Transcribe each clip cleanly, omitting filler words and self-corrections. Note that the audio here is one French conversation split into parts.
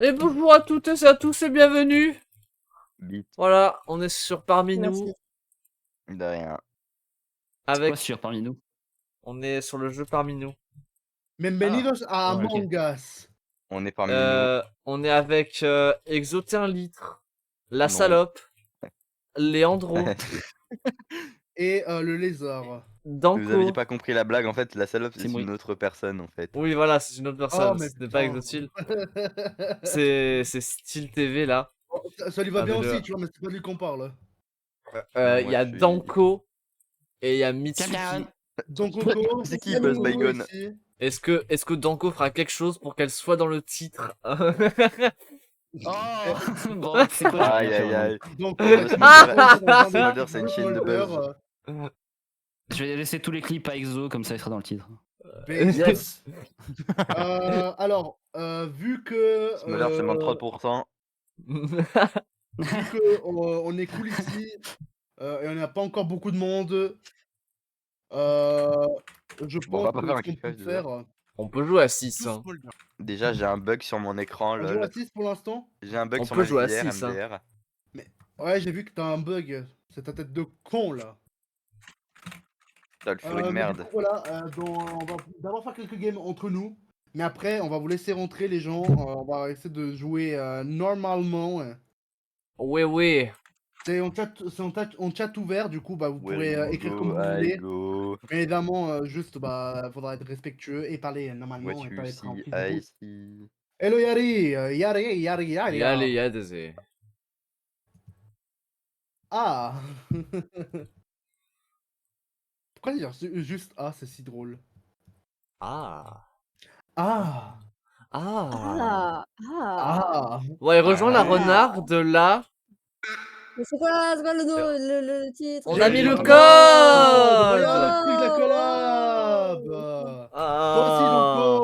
Et bonjour à toutes et à tous et bienvenue. Bip. Voilà, on est sur Parmi Merci. nous De rien. C'est quoi avec. sur parmi nous? On est sur le jeu Parmi nous. Bienvenidos a ouais, ok. Among Us. On est parmi nous. On est avec Exoté 1 litre, la Non. salope, Léandro, Et le lézard. Vous Danko. aviez pas compris la blague, en fait, la salope C'est c'est moi. une autre personne en fait. Oui, voilà, c'est une autre personne. Oh, mais Ce n'est pas putain. Exotil. C'est Style TV là. Oh, ça lui va Ah, bien mais le- aussi, tu vois, mais c'est pas de lui qu'on parle. Il moi, y a je suis- Danko et il y a Mitsuki. Donc Coco, C'est qui, Buzz Baygon? ici. Est-ce que Danko fera quelque chose pour qu'elle soit dans le titre? Oh bon, c'est quoi Aïe aïe aïe. Donc, Smolder, c'est une chaîne de buzz. Je vais laisser tous les clips à Exo, comme ça il sera dans le titre. Yes. Alors, vu que Smolder, c'est moins de 30%. vu que on est cool ici et on n'a pas encore beaucoup de monde, je Bon, on pense va pas que faire un ce qu'on kick-off, peut déjà. faire. On peut jouer à 6. Hein. Déjà, j'ai un bug sur mon écran, On joue lol. à 6 pour l'instant. J'ai un bug On sur peut ma jouer à JDR, 6, hein. MDR. Ouais, j'ai vu que t'as un bug. C'est ta tête de con là. Ça le fout une Mais merde. du coup, voilà, on va d'abord faire quelques games entre nous, mais après on va vous laisser rentrer les gens, on va essayer de jouer normalement. Oui, oui. C'est en chat ouvert, du coup bah, vous pourrez Where you écrire go, comme vous I voulez. go. Mais évidemment, juste bah, faudra être respectueux et parler normalement What et pas you être en see, prise de I bouche. see. Hello Yari, Yari, Yari, Yari. Yali, yadeze. Ah. Pourquoi dire juste ah, c'est si drôle. Ah. Ah. Ah. Ah, ah. Ah. Ouais, rejoins la Ah. renarde là. Mais c'est quoi le titre? On a mis le Oh, code. Regarde le truc de la collab. Toi aussi, Danko.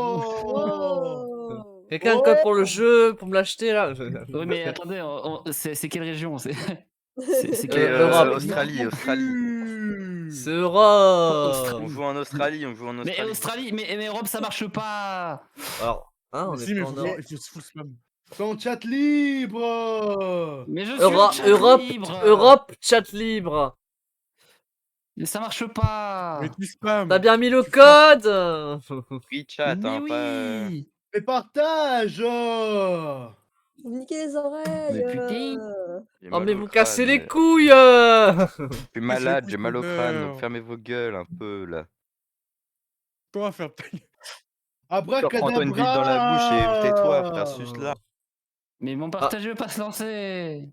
Oh. Wow. Quelqu'un a le code pour le jeu, pour me l'acheter là. Oui, mais attendez, c'est quelle région? C'est Et, Europe. Australie, Australie. C'est Europe. Australie. On joue en Australie, on joue en Mais Australie. Australie, mais Europe ça marche pas. Alors, hein, on Mais est si, mais pas en Europe. il faut se full spam. C'est en chat libre. Mais je suis en chat Europe, libre. Europe, chat libre. Mais ça marche pas. Mais tu spam. T'as bien mis le code. Free chat, Mais hein, pas. oui. Et partage. Vous me niquez les oreilles. Mais putain. J'ai Oh mal mais au vous cassez crâne. les couilles. Je suis malade, les j'ai mal au crâne, donc coups, fermez vos gueules un peu là. Toi, faire ta Prends-toi une bite dans la bouche et tais-toi, frère, suce là. Mais mon partage veut pas se lancer.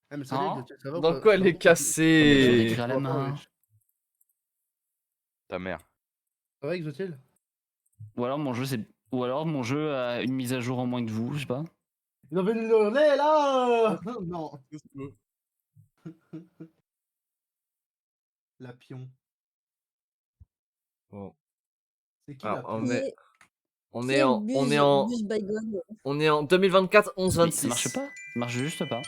Ah, mais Hein ça va ou Dans pas? quoi elle est J'en cassée? écrit à la main. Ta mère. Ça va, Exotil? Ou alors mon jeu a une mise à jour en moins que vous, je sais pas. Ils ont venu le nez là. Non. La pion. Bon. C'est qui Alors, la pion? on est en Bus Baygon. on est en 2024 11 Mais 26. ça marche pas. Ça marche juste pas.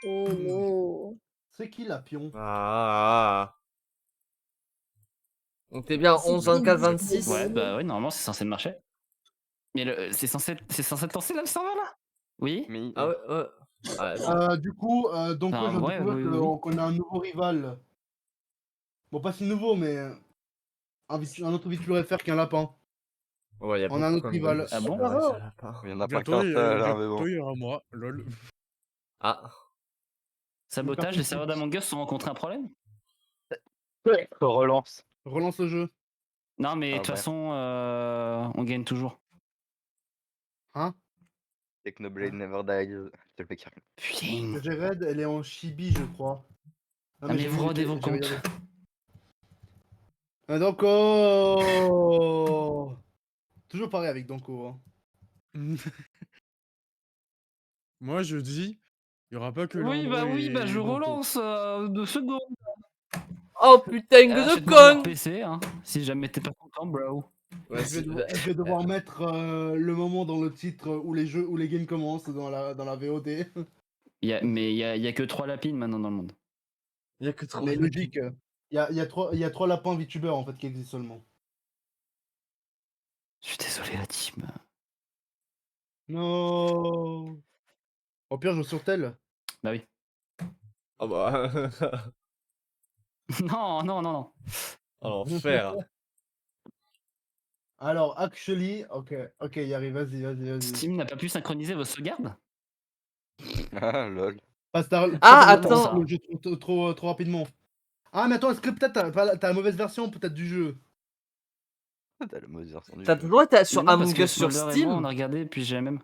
Oh non. C'est qui la pion? Ah. On était bien C'est 11 qui 24 Bus 26. Baygon? Ouais, bah ouais, normalement c'est censé marcher. Mais c'est censé être lancé là, le serveur là? Oui. Mais Ah ouais, ouais. Ouais, Du coup, donc Enfin, je ouais, découvre oui. qu'on a un nouveau rival. Bon, pas si nouveau, mais un autre VTuber qu'un lapin. ouais, y a On a un beaucoup autre comme rival. Ah bon? Ouais, ça va pas. il y en a pas Bientôt, qu'un il seul, hein, mais bon. bientôt, il y aura moi. Lol. Ah. Sabotage, les serveurs d'Among Us ont rencontré un problème? Relance. Relance le jeu. Non, mais de Ah, toute ouais. façon, on gagne toujours. Hein? Technoblade Never Dies. Je te le fais carrément. Putain. J'ai raid, elle est en chibi, je crois. Ah, mais vous rodez vos comptes. Danko. Toujours pareil avec Danko. Hein. Moi, je dis, il n'y aura pas que Oui, Leandro bah et je Danko. relance 2 secondes. Oh putain de Achète-moi un con. PC, hein, si jamais t'es pas content, bro. Ouais, Je vais devoir mettre le moment dans le titre où les games commencent dans la VOD. Mais il y a que 3 lapines maintenant dans le monde. y a que trop. Mais logique. Il y a 3 lapins VTubers en fait qui existent seulement. Je suis désolé, la team. Non. Au pire, je joue sur tel. Bah oui. Ah bah. Non, non, non, non. Oh, l'enfer. Alors, actually, ok, y arrive, vas-y. Steam n'a pas pu synchroniser vos sauvegardes? Ah, lol. Parce que t'as Ah, lancé attends. le jeu trop rapidement. Ah, mais attends, est-ce que peut-être t'as la mauvaise version peut-être du jeu? T'as la mauvaise version du T'as jeu. le droit d'être Mais sur non, parce Among que Us sur Smolder et moi, on a Steam? regardé, puis j'ai la même.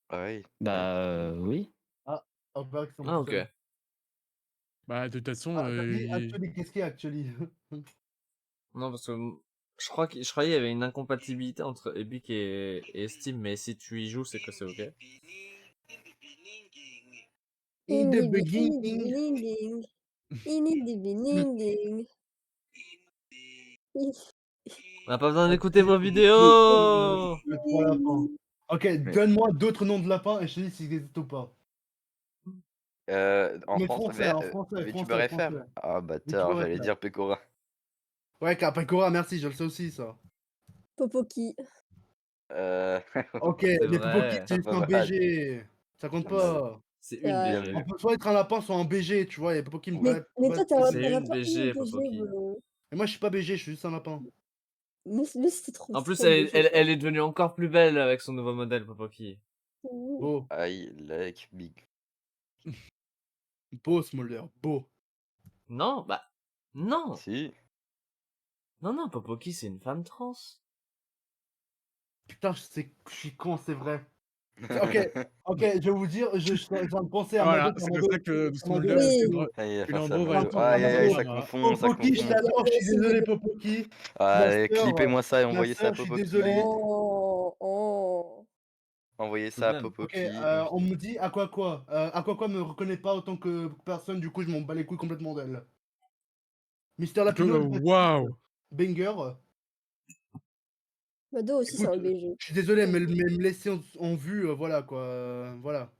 Ah oui. Bah oui. Ah, on verra qu'ils sont Ah, tout ok. seuls. Bah, de toute façon, Ah, t'as dit actually, qu'est-ce qu'il y a actually? Non, parce que je croyais qu'il y avait une incompatibilité entre Epic et Steam, mais si tu y joues, c'est que c'est ok. In the Indibi, beginning. indibininding. Indibininding. On n'a pas besoin d'écouter vos vidéos! Le 3 lapins. Ok, donne-moi d'autres noms de lapins et je te dis s'ils existent ou pas. En Mais France, français, VTuber FM. Ah, bâtard, j'allais dire Pecora. Ouais, Capacora, merci, je le sais aussi ça. Popoki. Ok, C'est mais Popoki, vrai. c'est juste un Pas mal. BG. Ça compte pas. C'est C'est une vrai. Bien BG. vu. On peut soit être un lapin, soit un BG, tu vois, et Popoki me Mais toi, t'as C'est t'en as une pas BG, une BG, Popoki. bro. Et moi, je suis pas BG, je suis juste un lapin. Mais c'était trop En plus, trop BG, ça. elle est devenue encore plus belle avec son nouveau modèle, Popoki. Beau. I like big. Beau, Smolder, beau. Non, bah. Non! Si. Non, Popoki, c'est une femme trans. Putain, je suis con, c'est vrai. Ok, je vais vous dire, je suis en train de penser à voilà, Mado. c'est pour ça que Smolder, Oui. Ah, il va faire ça, Leandro va Mado. être Aïe, aïe, aïe, ça à- confond, ça Popoki, je confond. t'adore, je suis désolé, Popoki. Allez, clippez-moi ça et envoyez ça à je suis Popoki. désolé. Oh. Envoyez Tout ça de à même. Ok, Popoki. on me dit à quoi me reconnaît pas autant que personne, du coup je m'en bats les couilles complètement d'elle. Mister Lapino, Waouh! banger. Mado aussi, c'est Écoute, un BG. je suis désolé, mais me laisser en vue, voilà quoi, voilà.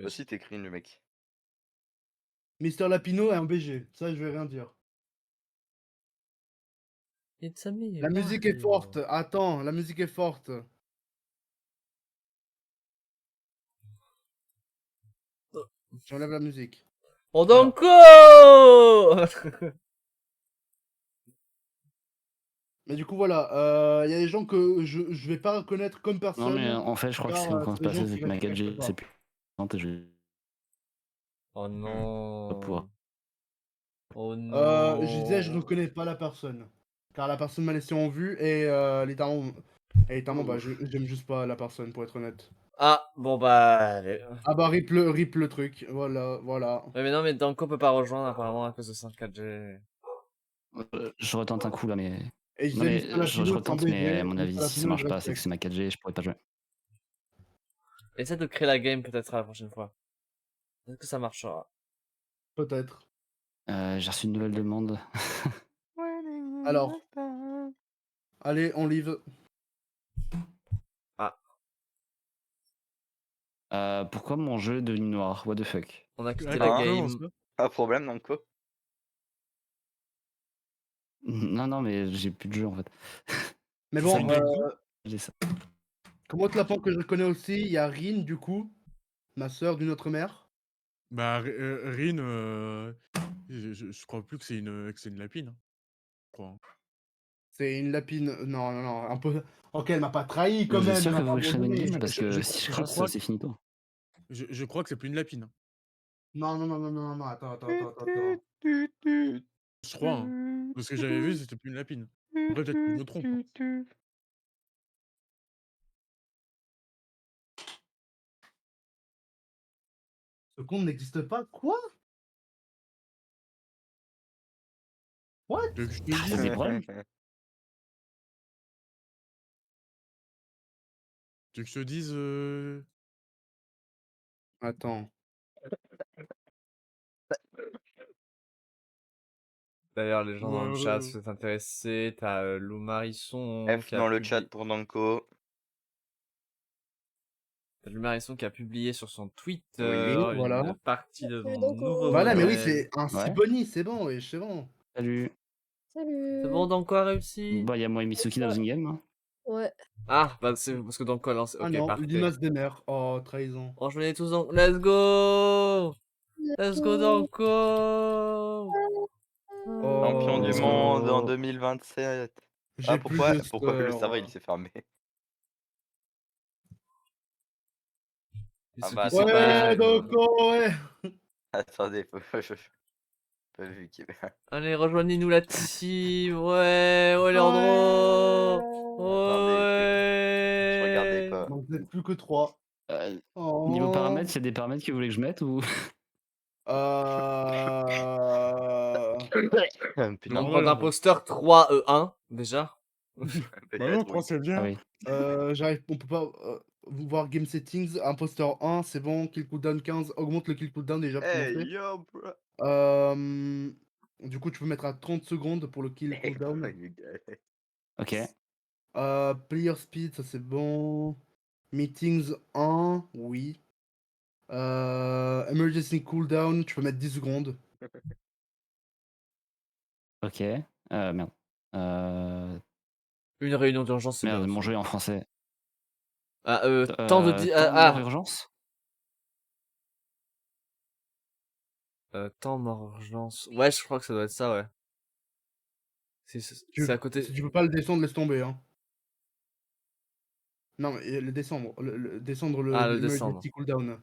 Aussi, t'écris le mec. Mister Lapino est un BG, ça je vais rien dire. It's a me, La musique est Mario. forte, attends, la musique est forte. J'enlève la musique. Oh, Danko! Mais du coup voilà, il y a des gens que je vais pas reconnaître comme Non, personne. mais en fait, je crois que c'est en train de se des gens passer, c'est qui que ma respectent 4G, pas. c'est plus. Je Oh pas non. pouvoir. Oh non. Je disais, je reconnais pas la personne. Car la personne m'a laissé en vue et littéralement, bah, j'aime juste pas la personne pour être honnête. Ah, bon bah. Allez. Ah bah rip le truc, voilà. Ouais, mais non, mais Danko peut pas rejoindre apparemment à cause de son 4G. Je retente un coup là, mais. Et je Non, disais, mais Mr. je Lapino, c'est un retente, mais BG, à mon Mr. avis, si ça Lapino, marche je pas, c'est que respecte. c'est ma 4G, je pourrais pas jouer. Essaie de créer la game peut-être à la prochaine fois. Est-ce que ça marchera? Peut-être. J'ai reçu une nouvelle demande. Alors. Allez, on live. Pourquoi mon jeu est devenu noir? What the fuck? On a quitté Ah, la comment game. ça? Pas de problème, Nanko. Non, mais j'ai plus de jeu en fait. Mais C'est bon, ça, le bug. J'ai ça. comme autre lapin que je connais aussi, il y a Rin, du coup. Ma sœur d'une autre mère. Bah, Rin, je crois plus que c'est une lapine, hein. Je crois, hein. C'est une lapine. Non, un peu. Ok, elle m'a pas trahi quand Vous êtes même. sûr Elle que m'a vous pas voulez que je fasse une abandonné. game? Parce que si je crasse, crois c'est finito. Je crois que c'est plus une lapine, hein. Non, attends. Je crois, hein. De ce que j'avais vu, c'était plus une lapine. Après, peut-être que je me trompe, hein. Ce compte n'existe pas? Quoi? What? Tu veux que je te T'as dise? des problèmes? Tu veux que je te dise, Attends. D'ailleurs, les gens dans le chat, Ouais, si vous êtes intéressés, t'as Lou Marisson F qui a dans le publié. chat pour Nanko. Marisson qui a publié sur son Twitter Oui, voilà. une partie de Salut, mon Danko. nouveau Voilà, mais oui, modèle. c'est un Ouais. Siboni, c'est bon, oui, c'est bon. Salut. Salut. C'est bon, Danko a réussi? Bah, il y a moi et Mitsuki dans une game. Hein. Ouais. Ah, bah c'est parce que Danko a lancé. Ah Ok, non, parfait. Limas Demer. Oh, trahison. Rejoignez tous dans. Let's go! Let's go, Danko! Champion du Oh. monde en 2027. J'ai Ah, plus pourquoi de le score. serveur il s'est fermé? Il Ah se bah, qui s'est Ouais, pas- Danko, ouais. Attendez, pas vu qu'il Allez, rejoignez-nous la team! Ouais, ouais, Leandro! je regardais Ouais! pas. Donc vous n'êtes plus que 3. Niveau paramètres, il y a des paramètres que vous voulez que je mette ou Putain, Nombre Ouais, d'imposteur 3 déjà. Bah non, peut-être, 3 oui. c'est bien. Ah oui. J'arrive, on peut pas voir game settings, imposteur 1, c'est bon, kill cooldown 15, augmente le kill cooldown déjà pour Hey commencer. yo, bro. Du coup, tu peux mettre à 30 secondes pour le kill cooldown. Ok. Player speed, ça c'est bon. Meetings 1, oui. Emergency cooldown, tu peux mettre 10 secondes. Ok. Merde. Une réunion d'urgence, c'est Merde, bien mon aussi. jeu est en français. Ah, temps de temps mort urgence. temps mort urgence. Ouais, je crois que ça doit être ça, ouais. C'est à côté. Si tu peux pas le descendre, laisse tomber. Hein. Non, mais le descendre. Descendre le Ah, le emergency descendre. cooldown.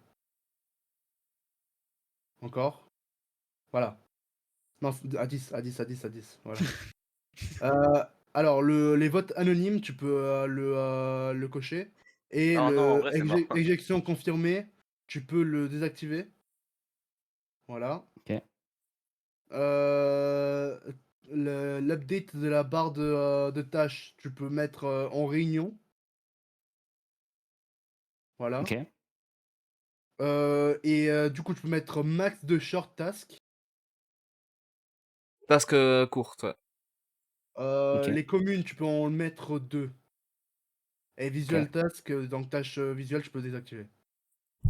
Encore. Voilà. Non, à 10, à 10, à 10, à 10. Voilà. Alors, les votes anonymes, tu peux le cocher. Et Oh non, en le vrai, c'est mort. éjection confirmée, tu peux le désactiver. Voilà. Ok. L'update de la barre de tâches, tu peux mettre en réunion. Voilà. Ok. Du coup, tu peux mettre max de short task. Task courte, ouais. Ok. Les communes, tu peux en mettre 2. Et visual task, donc tâche visuelle, tu peux désactiver. Et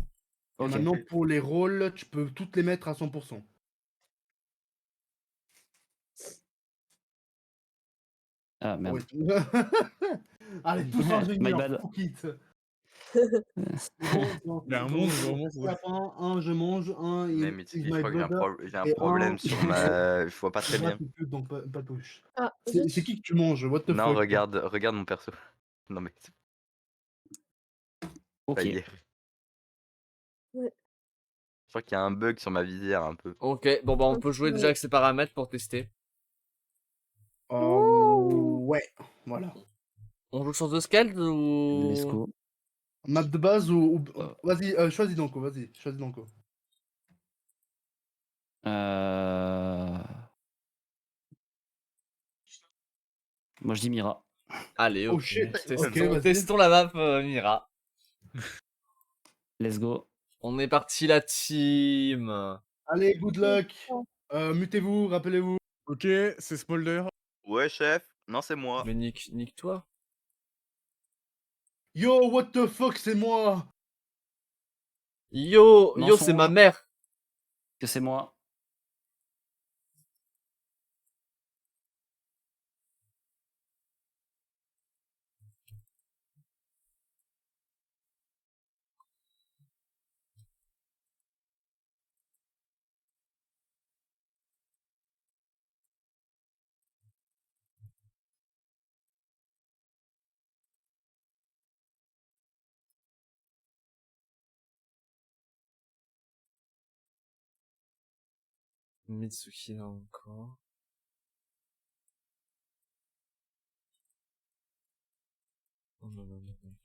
Ok. maintenant, pour les rôles, tu peux toutes les mettre à 100%. Ah merde. Oui. Allez, tous My ingénieurs, bad. fuck it. Il y a un monde vraiment. À la fin, un, je mange, un, Mais is Mitsuki, je my crois que brother, j'ai un et problème sur ma. Je vois pas très Moi, bien. c'est plus, donc pas de touche. Ah, C'est qui que tu manges? What the Non, fuck? regarde mon perso. Non mais c'est Ok. pas hier. Ouais. Je crois qu'il y a un bug sur ma visière un peu. Ok, bon bah on peut jouer déjà avec ces paramètres pour tester. Ouais, voilà. On joue sur The Scald ou... Let's go. Map de base ou... Vas-y, choisis Danko, vas-y, choisis Danko. Moi je dis Mira. Allez, ok. Oh shit, ok, Testons, vas-y. testons la map Mira. Let's go. On est parti la team. Allez, good luck. Mutez-vous, rappelez-vous. Ok, c'est Smolder. Ouais, chef. Non, c'est moi. Mais nique-toi. Yo, what the fuck, c'est moi. Yo, c'est Mensonge. ma mère. Que c'est moi. Mitsuki là encore. Oh non, non, non, non.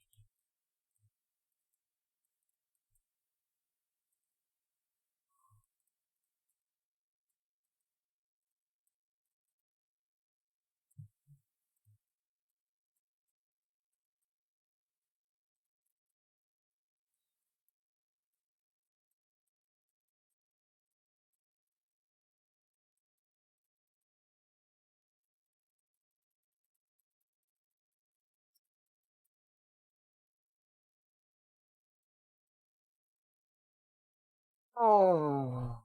Oh.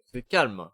C'est calme.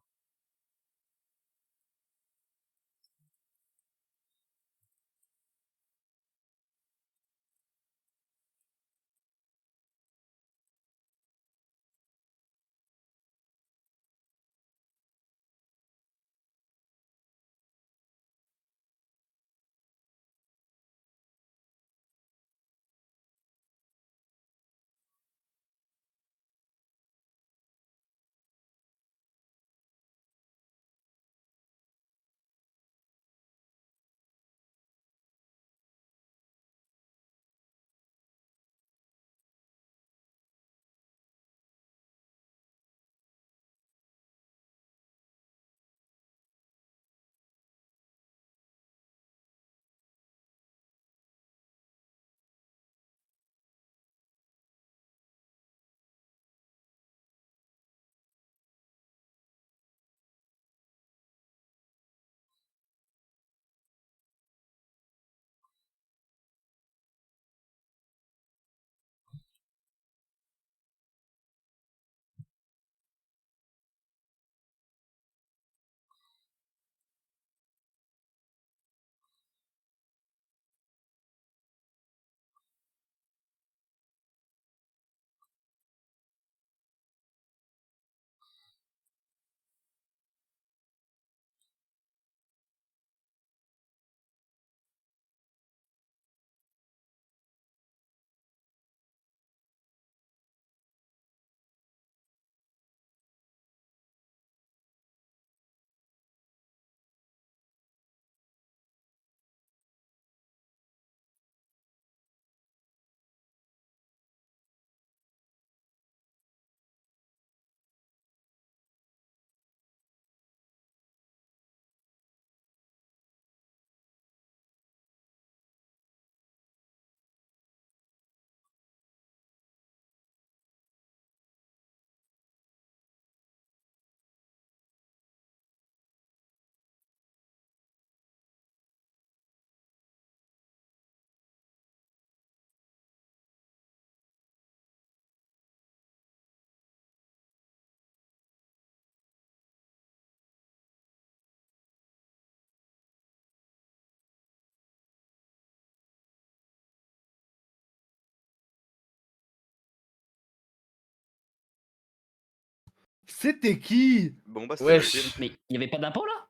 C'était qui? Bon bah c'est Wesh. facile. Mais il y avait pas d'impôt là?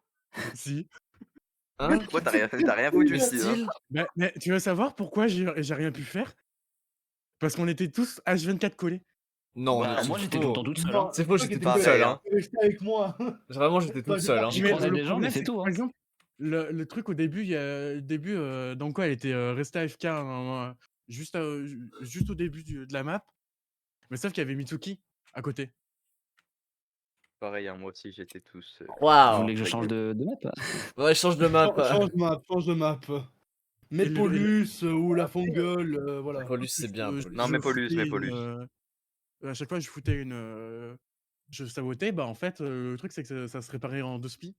Si. Hein? Pourquoi t'as rien foutu Le ici, hein? style? Mais tu veux savoir pourquoi j'ai rien pu faire? Parce qu'on était tous H24 collés. Non, Bah, c'est moi j'étais tout le faux. temps toute seule. Non, Hein. C'est faux, toi qui j'étais étais toute pareil, seule, hein. hein. resté avec moi. Vraiment, j'étais toute seule, hein. J'ai croisé des gens, mais c'est le tout, hein. problème, c'est que, par exemple, le truc au début, Danko, elle était restée AFK juste, juste au début de la map. Mais sauf qu'il y avait Mitsuki à côté. Pareil, hein, moi aussi j'étais tous. Vous Waouh. voulez que je change de map? Ouais, change de map. Change de map. Mets Et le- Paulus ou la Fongueule, voilà. Paulus, c'est bien, Paulus. Non, mais Paulus, foutais mais Paulus. à chaque fois, je foutais je sabotais, bah en fait, le truc, c'est que ça se réparait en 2 spies.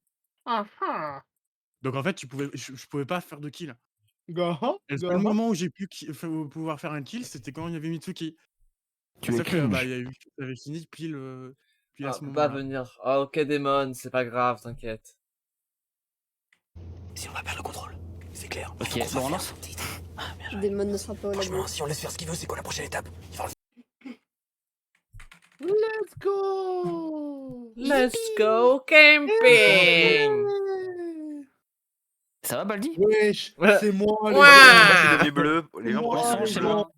Donc en fait, je pouvais pas faire de kill. Gaha, Et le seul gaha. moment où j'ai pu pouvoir faire un kill, c'était quand il y avait Mitsuki. Tu es Sauf que bah, cringe. il y a eu, ça avait fini pile à Ah, ce on peut pas moment-là. venir. Ah, ok, Démon, c'est pas grave, t'inquiète. Si on va perdre le contrôle, c'est clair. Ok, bon on lance. Damon ne sera pas au labo. Franchement, si on laisse faire ce qu'il veut, c'est quoi la prochaine étape? Let's go! Let's go camping! Ça va, Baldi? Wesh, Ouais. c'est moi les Ouais. gars. Moi, c'est devenu bleu. Les gens Moi, pensent que Ils sont c'est chez bleu. moi.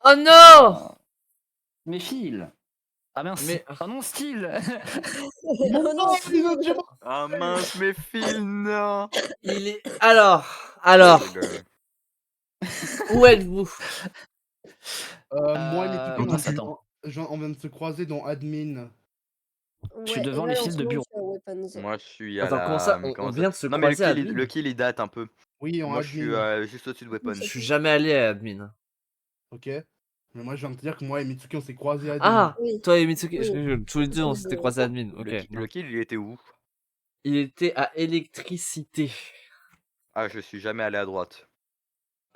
Oh non! Mes fils. Ah mince. Mais- Oh non, style. Oh non, Non, les autres, j'ai mort. Ah mince, mes fils, non. Il est. Alors, Je rigole. où êtes-vous? Moi et Mitsuki, mince, attends. on vient de se croiser dans admin. Je suis Ouais, devant et les là, en fils ce de moment, bureau. je suis à Weapons. Moi, je suis à Attends, la. comment ça? On vient de se Non, mais croiser à le admin. kill, il date un peu. Oui, en Moi, je suis admin. juste au-dessus de Weapon. Je suis jamais allé à admin. Ok. Mais moi, je viens de te dire que moi et Mitsuki, on s'est croisés à admin. Ah! Oui. Toi et Mitsuki, Oui. tous les deux, on s'était Oui. croisés à admin. Ok. Le kill, il était où? Il était à électricité. Ah, je suis jamais allé à droite.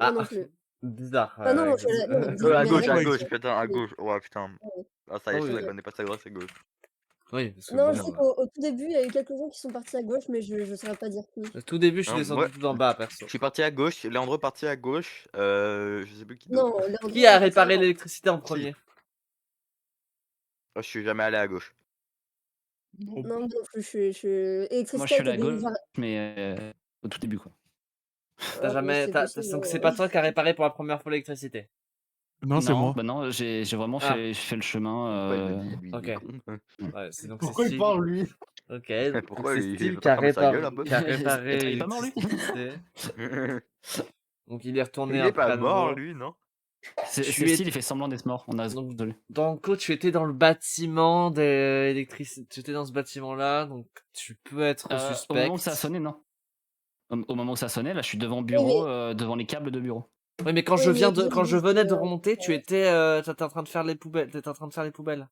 Moi Ah, non plus. bizarre. Ah non, je suis là- non, dis- À mais gauche, avec- putain, à gauche. Ouais, putain. Ouais. Ah, ça y est, Ah je oui. sais qu'on n'est pas à droite, c'est gauche. Oui, parce que Non, bon, je sais qu'au tout début, il y a eu quelques gens qui sont partis à gauche, mais je saurais pas dire qui. au tout début, je suis Non, descendu moi- tout en bas, perso. Je suis parti à gauche, Léandre parti à gauche, je sais plus qui Non, d'autre. Léandre, Qui a il est parti à réparé droite. l'électricité en premier? Je suis jamais allé à gauche. Non, moi non plus, électricité Moi, je suis a été à la gauche, découvert- mais au tout début, quoi. T'as jamais. c'est t'as- possible, Donc c'est ouais. pas toi qui a réparé pour la première fois l'électricité. Non, c'est moi. Bah non, j'ai vraiment Ah. fait le chemin. Pourquoi il me dit, lui, il est ok. con, Ouais, c'est donc Pourquoi c'est il Steve. parle, lui? Ok. donc Pourquoi c'est il Steve veut qui a pas fermer sa réparé, gueule un peu? qui a réparé Il est pas mort, lui l'électricité. Donc il est retourné Il est pas après à mort, nouveau. lui, non? C'est Je style, suis- il fait semblant d'être mort. On a Donc, désolé. Donc, coach, tu étais dans le bâtiment d'électricité. Tu étais dans ce bâtiment-là, donc tu peux être Au suspect. moment où ça a sonné, non. Au moment où ça sonnait, là, je suis devant le bureau, devant les câbles de bureau. Oui, mais quand Oui, je mais viens de, Guillaume quand je dit venais que, de remonter, tu étais, t'étais en train de faire les poubelles. T'étais en train de faire les poubelles.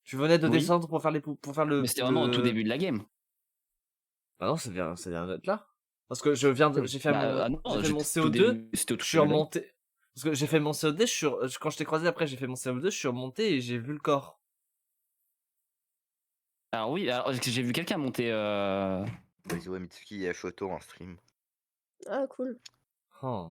Tu venais de Oui. descendre pour faire pour faire le. Mais c'était vraiment au tout début de la game. Ah non, c'est bien d'être là. Parce que je viens de, j'ai fait Bah, mon, non, j'ai fait mon j'étais au CO2. début- c'était au tout Je suis début de la game. remonté. Parce que j'ai fait mon CO2, quand je t'ai croisé après, j'ai fait mon CO2, je suis remonté et j'ai vu le corps. Alors oui, j'ai vu quelqu'un monter. By the way, Mitsuki et Shoto en stream. Ah, cool. Oh.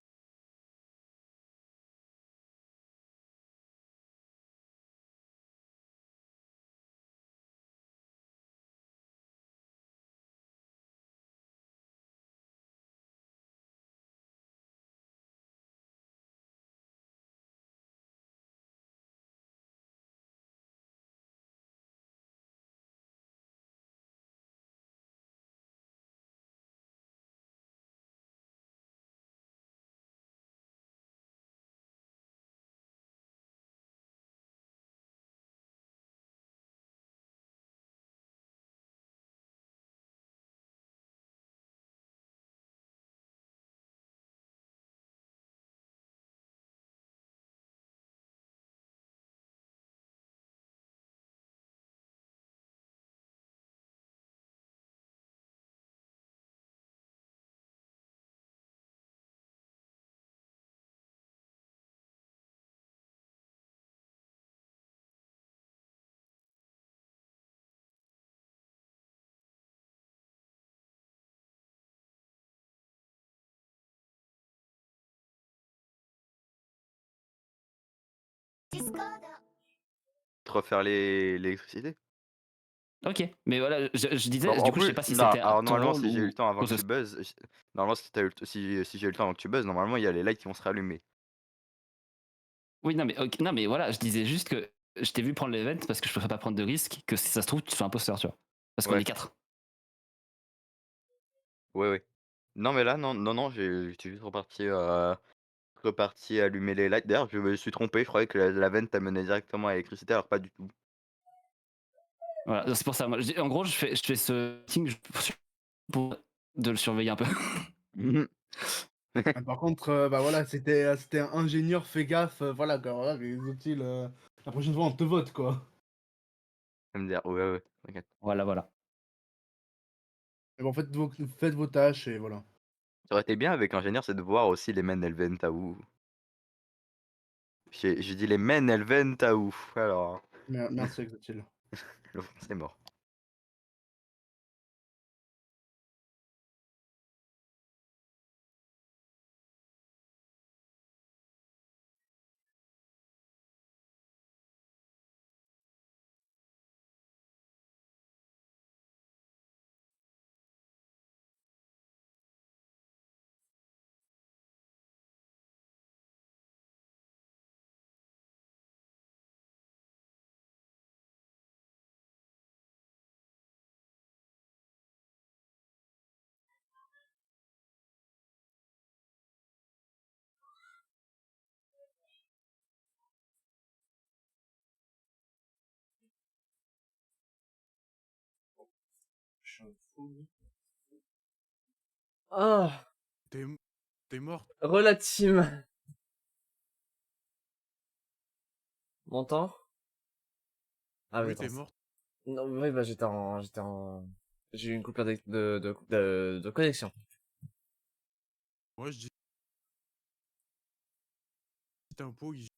Refaire l'électricité. Ok, mais voilà, je disais, Bon, du en coup, je sais plus, pas si non, c'était alors ton normalement, rôle si j'ai eu ou le temps avant que cause tu buzzes, normalement, si j'ai eu le temps avant que tu buzzes, normalement, il y a les lights qui vont se rallumer. Oui, non, mais, non, mais voilà, je disais juste que je t'ai vu prendre l'event parce que je préfère pas prendre de risque que si ça se trouve, tu fais imposteur, tu vois. Parce qu'on Ouais. est 4. Ouais. Non, mais là, non, j'étais juste reparti allumer les lights. D'ailleurs, je me suis trompé, je croyais que la vente a mené directement à l'électricité, alors pas du tout. Voilà, c'est pour ça. Moi, en gros, je fais ce thing pour de le surveiller un peu. Ah, par contre, bah voilà, c'était un ingénieur, fais gaffe, voilà, quoi, voilà, les outils, la prochaine fois on te vote quoi. Ça me dire, ouais, t'inquiète. Voilà. Mais bon, faites vos tâches et voilà. Ça aurait été bien avec l'ingénieur, c'est de voir aussi les men Elventa où. J'ai dit les men Elventa où. Alors, Merci Exotil. c'est mort. Ah, T'es mort. Relative. M'entends? Ah oui, Oui, t'es attends. mort. Non, oui, bah j'ai eu une coupure de connexion. Moi, je dis. T'es un pot, Les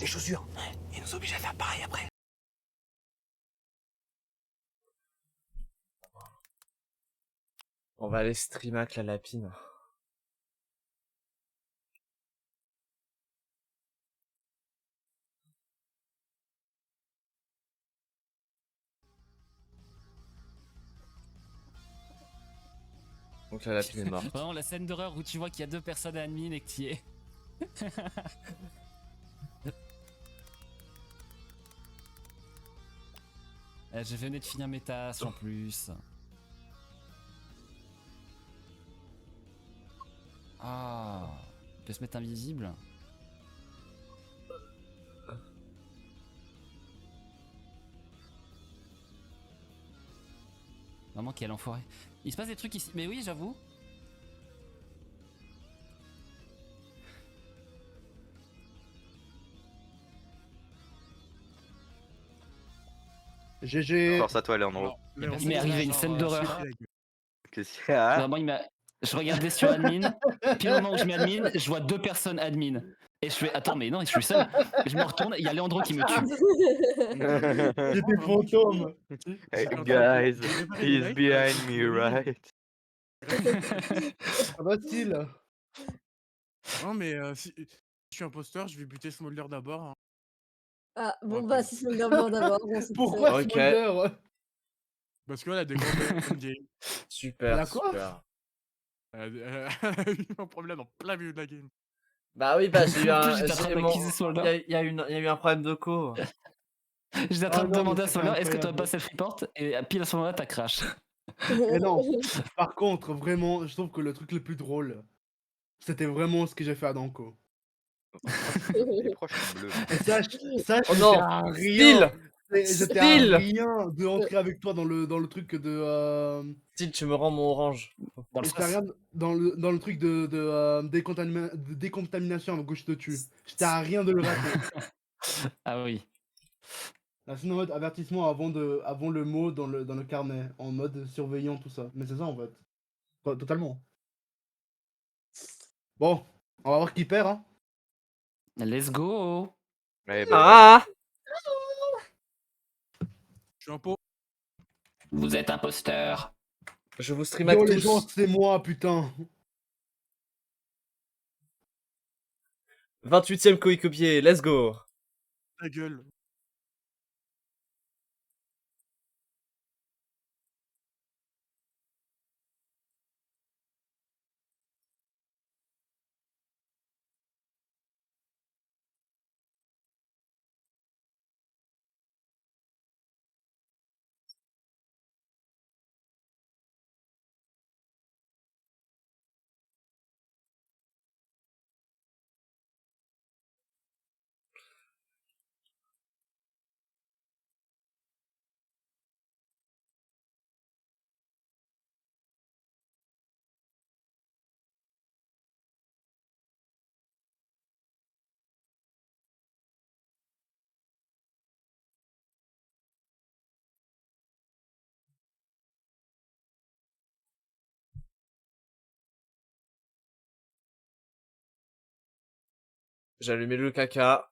chaussures, ils nous obligent à faire pareil après. On va aller streamer avec la lapine. Donc la lapine est morte. Vraiment, la scène d'horreur où tu vois qu'il y a 2 personnes à admin et que tu y es. Je venais de finir mes tâches en plus. Ah, il peut se mettre invisible. Vraiment, quel enfoiré. Il se passe des trucs ici. Mais oui, j'avoue. GG. Force à toi, Léandro. Alors, Il m'est arrivé une scène d'horreur. Qu'est-ce qu'il y a? Vraiment, je regardais sur admin. Puis au moment où je mets admin, je vois 2 personnes admin. Et je fais, attends, mais non, je suis seul. Je me retourne, il y a Léandro qui me tue. J'étais fantôme. Hey, guys, he's behind me, right? Ça va, style. Non, mais si je suis imposteur, je vais buter Smolder d'abord. Hein. Ah, bon, Ok. bah, si c'est d'abord, bon, c'est Pourquoi Ok. Smolder? Parce qu'elle a des problèmes in-game. Super, Elle a quoi? super. Elle a eu un problème en plein milieu de la game. Bah oui, bah j'ai eu En plus, un... j'étais en train d'accuser Smolder. Il y a eu un problème de co. J'étais en train Ah de non, demander mais à c'était Smolder, est-ce que tu as incroyable. pas self-report? Et pile à ce moment-là, t'as crash. Mais non, par contre, vraiment, je trouve que le truc le plus drôle, c'était vraiment ce que j'ai fait à Danko. Les proches bleus. Et sache Oh que non, j'étais à rien. J'étais à Style rien de entrer avec toi dans le truc de. Style, tu me rends mon orange. Dans le J'étais à rien dans le truc de décontamination avant que je te tue. J'étais à rien de le rater. Ah oui. Là, c'est en mode avertissement avant le mot dans le carnet, en mode surveillant tout ça. Mais c'est ça en fait. Totalement. Bon, on va voir qui perd, hein. Let's go. Ouais, Ah Je suis un pot. Vous êtes imposteur. Je vous stream Yo avec les gens, tous. c'est moi, putain. 28ème coéquipier, let's go. Ta gueule. J'ai allumé le caca.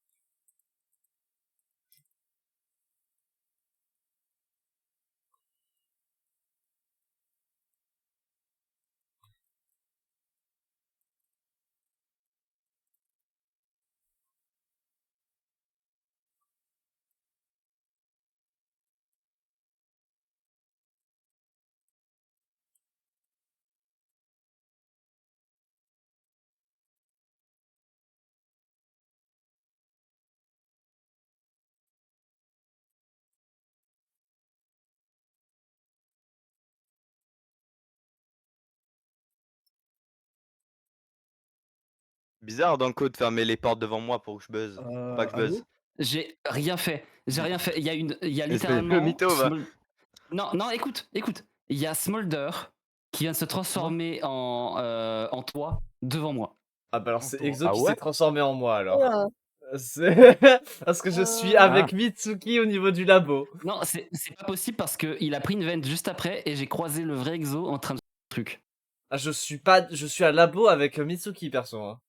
Bizarre Danko de fermer les portes devant moi pour que je buzz. Faut pas que je buzz. Allô? J'ai rien fait. J'ai rien fait. Il y a Espèce de littéralement. mytho, va. Non, non, écoute. Il y a Smolder qui vient de se transformer en toi devant moi. Ah bah alors c'est Attends. Exo Ah qui ouais s'est transformé en moi alors. Oula. Parce que je suis avec Mitsuki au niveau du labo. Non, c'est pas possible parce qu'il a pris une vente juste après et j'ai croisé le vrai Exo en train de truc. Ah, je suis à labo avec Mitsuki perso. Hein.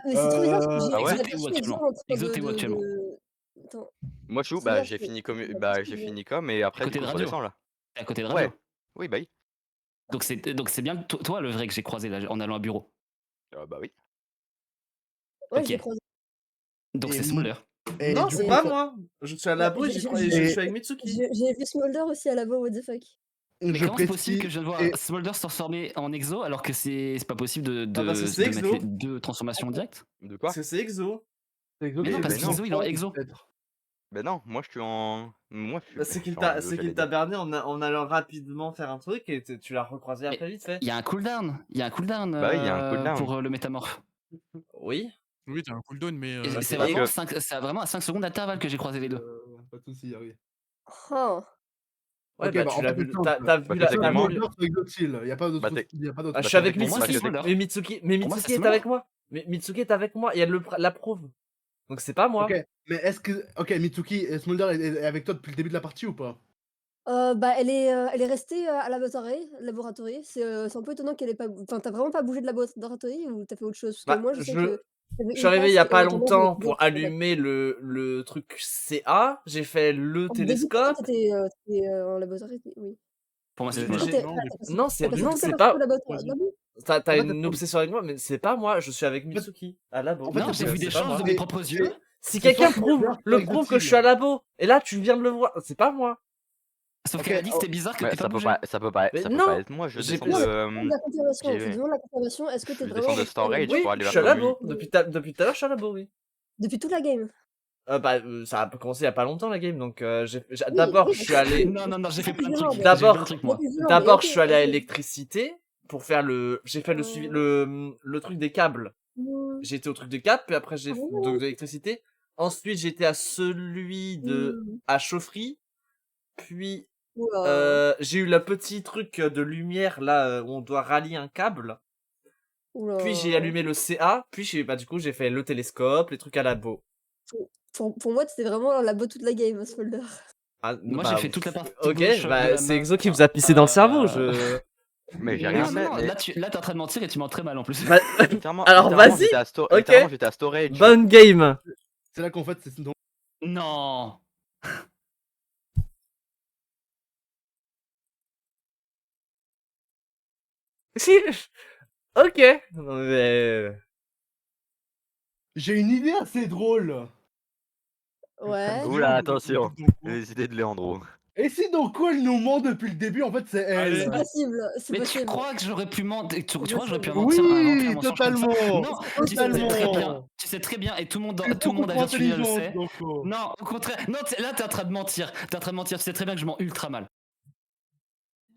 Mais c'est trop bizarre parce que j'ai Ah ouais j'ai aperçu les gens en train Exo, t'es où actuellement Attends. Moi je suis où? C'est Bah bien, j'ai c'est- fini comme c'est- bah c'est- j'ai c'est- fini comme et après du côté coup de je radio. redescends là. T'es à côté de radio. Ouais. Oui bah oui. Donc c'est bien toi le vrai que j'ai croisé là en allant au bureau. Bah oui. Ouais, Ok. j'ai croisé. Donc Et c'est m- Smolder. Et Non, du c'est coup, pas ça- moi. Je suis à labo et j'ai- je j'ai- suis avec Mitsuki. J'ai vu Smolder aussi à labo, what the fuck. Mais je comment c'est possible que précise. je viens de voir et- Smolder se transformer en Exo alors que c'est pas possible Ah, parce que c'est de mettre Exo. les deux transformations directes? De quoi? Parce que c'est Exo. C'est Exo Mais qui non, fait parce des qu'Exo, il est en enfants, Exo. peut-être. Bah non, moi je suis en. Moi je suis. Bah, c'est je qu'il suis en t'a, duo, c'est j'allais qu'il t'a dire. berné en allant rapidement faire un truc et tu l'as recroisé Mais après vite fait. Il y a un cooldown. Il y a un cooldown Bah oui, il y a un cooldown. pour le métamorphe. Oui. Oui, t'as un cooldown, mais. Et Bah, c'est c'est parce vraiment, que- c'est vraiment à 5 secondes d'intervalle que j'ai croisé les deux. Pas de soucis, oui. Oh. Ouais, Ok, bah, bah, tu en l'as fait, vu, c'est simple. t'as vu Bah, la, Soit t'as techniquement- vu. Smolder, soit Exotil. Il n'y a pas d'autre. Bah, t'es- Il y a pas d'autre. Ah, je suis avec Pour moi, Mitsuki. c'est Smolder. Mais Pour moi, Mitsuki c'est est Smolder. avec moi. Mais Mitsuki est avec moi. Il y a la preuve. Donc c'est pas moi. Ok, mais est-ce que. Ok, Mitsuki et Smolder est avec toi depuis le début de la partie ou pas? Bah, elle est restée, à la laboratory. C'est un peu étonnant qu'elle ait pas enfin, tu vraiment pas bougé de laboratory ou tu as fait autre chose? Parce Bah, que moi, je sais je que j'avais suis une arrivé il y task a et pas en attendant, je longtemps faisais pour en fait. allumer le truc CA. J'ai fait le Au début, pourquoi télescope. tu étais, en laboratory? Oui. Pour moi, c'est J'ai- Smolder. j'ai- Non, mais- Non, Tu c'est passé non, toute c'est la pas. partie au laboratoire Vas-y. labo? T'as En fait, une attends. obsession avec moi, mais c'est pas moi. Je suis avec Mitsuki à labo. en fait, Non, c'est j'ai vu c'est des pas choses moi. de mes propres yeux. Si c'est quelqu'un soit Smolder, le soit prouve que je Exotil. suis à labo, et là tu viens de le voir, c'est pas moi. Sauf Ok, qu'elle a dit que oh. c'était bizarre que Ouais, t'aies pas ça peut bougé. pas, ça peut pas, Mais ça peut non, pas être moi. Je j'ai descends plus- de. Demande la confirmation, j'ai- tu demandes la confirmation. Est-ce que t'es Je vraiment descends de resté à storage labo Oui, pour aller je vers suis à Commu. labo. Depuis tout à l'heure, je suis à labo, oui. depuis toute la game? Ça a commencé il y a pas longtemps la game, donc Oui, d'abord oui, je suis allé. Non, j'ai fait plein de Excusez-moi, trucs. mais- J'ai fait plein de D'abord, trucs, moi. Excusez-moi, mais d'abord ok, je suis allé à ok. l'électricité pour faire j'ai fait le truc des câbles. Mmh. J'étais au truc des câbles, puis après j'ai Ah bon? donc de l'électricité. Ensuite j'étais à celui Mmh. à chaufferie, puis Ouah. j'ai eu le petit truc de lumière là où on doit rallier un câble. Puis j'ai Oula. allumé le CA, puis du coup j'ai fait le télescope, les trucs à labo. Pour moi, c'était vraiment la labo toute la game, Smolder. Ah, Moi, bah, j'ai fait toute la partie ok, gauche de bah la c'est map. Exo qui vous a pissé dans le cerveau, je. Mais j'ai Non, rien non, fait. non, Mais là, t'es en train de mentir et tu mens très mal en plus. Bah, littéralement, Alors, littéralement, vas-y. j'étais à Ok. littéralement, j'étais à storage. Bonne game. C'est là qu'en fait, c'est donc. Non. Si. Ok. Non, mais... J'ai une idée assez drôle. Ouais. Oula, attention. Donc, Les idées de Leandro. Et si Donko elle nous ment depuis le début, en fait c'est Allez. elle. C'est possible, c'est Mais tu possible. crois que j'aurais pu mentir tu Je crois que j'aurais pu sais. inventer un Oui, mensonge comme ça? totalement. Non, C'est tu sais très bien, Totalement. tu sais très bien, et tout le monde, Tu es tout le beaucoup monde à trop Virtual le intelligente, sait. Donko. Non, au contraire, non, là t'es en train de mentir. T'es en train de mentir, tu sais très bien que je mens ultra mal.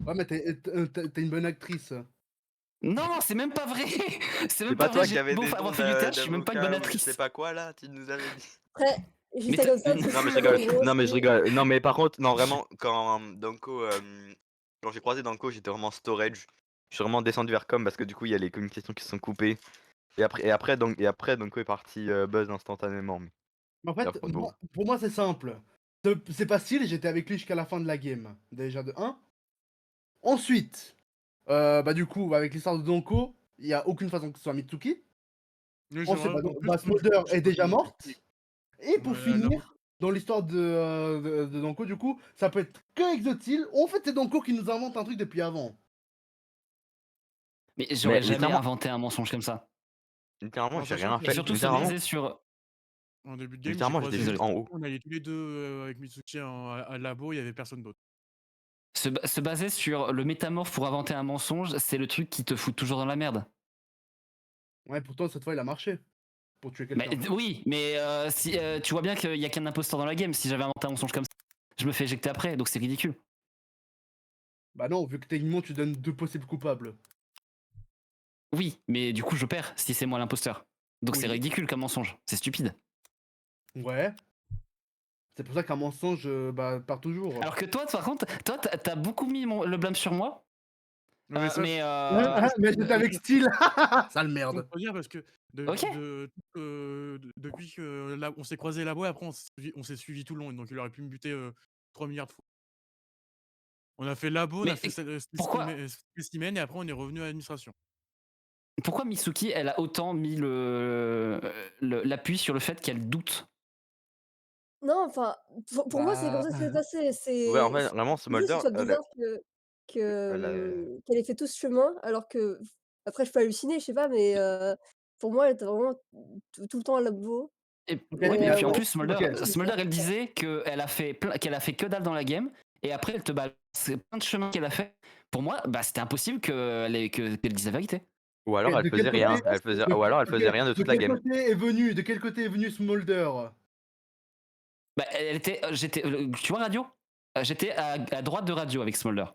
Ouais, mais t'es une bonne actrice. Non, c'est même pas vrai. C'est C'est même pas pas toi vrai. qui J'ai avais beau des avoir dons fait du théâtre, je suis même pas une bonne d'avocat ou je sais actrice. pas quoi là, tu nous avais dit. Après, je Mais sais comme ça, t'as- c'est Non mais je sûr, rigole, en gros, non mais je c'est- rigole. Non mais par contre, non vraiment, quand Danko, quand j'ai croisé Danko, j'étais vraiment storage. Je suis vraiment descendu vers com parce que du coup il y a les communications qui se sont coupées. Et après Danko est parti buzz instantanément. Mais en C'est fait, affreux pour vous. pour moi c'est simple. C'est facile, j'étais avec lui jusqu'à la fin de la game. Déjà de 1. Ensuite, bah du coup, avec l'histoire de Donko, il y a aucune façon que ce soit Mitsuki. Mais Ensuite, j'aimerais bah, en plus, bah, Smolder je est déjà connais morte. technique. Et pour Ouais, là, finir, dans l'histoire de Donko, du coup, ça peut être que Exotil. En fait, c'est Donko qui nous invente un truc depuis avant. Mais j'aurais jamais littéralement- inventé un mensonge comme ça. Littéralement, En j'ai sachant rien que- Et fait. surtout se Littéralement, baser sur. En début de game, j'ai littéralement j'étais croisé juste en haut. on allait tous les deux avec Mitsuki à labo, il y avait personne d'autre. Se baser sur le métamorphe pour inventer un mensonge, c'est le truc qui te fout toujours dans la merde. Ouais, pourtant, cette fois, il a marché. Pour tuer Mais, quelqu'un. oui, mais si, tu vois bien qu'il y a qu'un imposteur dans la game. Si j'avais inventé un mensonge comme ça, je me fais éjecter après, donc c'est ridicule. Bah non, vu que techniquement, tu donnes 2 possibles coupables. Oui, mais du coup je perds si c'est moi l'imposteur. Donc c'est Oui. ridicule comme mensonge, c'est stupide. Ouais. C'est pour ça qu'un mensonge, bah, part toujours. Alors que toi, par contre, toi t'as beaucoup mis le blâme sur moi. Mais ça, Mais Mais j'étais avec style. Sale je merde. peux dire parce que Ok. depuis que là, on s'est croisé là-bas, après on s'est suivi tout le long, donc il aurait pu me buter 3 milliards de fois. On a fait labo, on Mais a fait pourquoi spécimen et après on est revenu à l'administration. Pourquoi Mitsuki, elle a autant mis l'appui sur le fait qu'elle doute? Non, enfin, pour moi, c'est comme ça que c'est passé. Ouais, en C'est fait, vraiment, je trouve que ce Smolder, soit bizarre elle a- qu'elle ait fait tout ce chemin, alors que après je peux halluciner, je sais pas, mais pour moi, elle était vraiment tout le temps à labo. Et, Ok, ouais, mais puis en ouais, plus, Smolder, ok. Smolder, elle disait qu'elle a fait qu'elle a fait que dalle dans la game, et après elle te balance plein de chemins qu'elle a fait. Pour moi, bah c'était impossible qu'elle dise la vérité. Ou alors Et elle de faisait quel rien. côté- Elle faisait... de- Ou alors elle de faisait quel- rien de toute la De quel game. côté est venu Smolder? Bah, j'étais, tu vois Radio? J'étais à droite de Radio avec Smolder.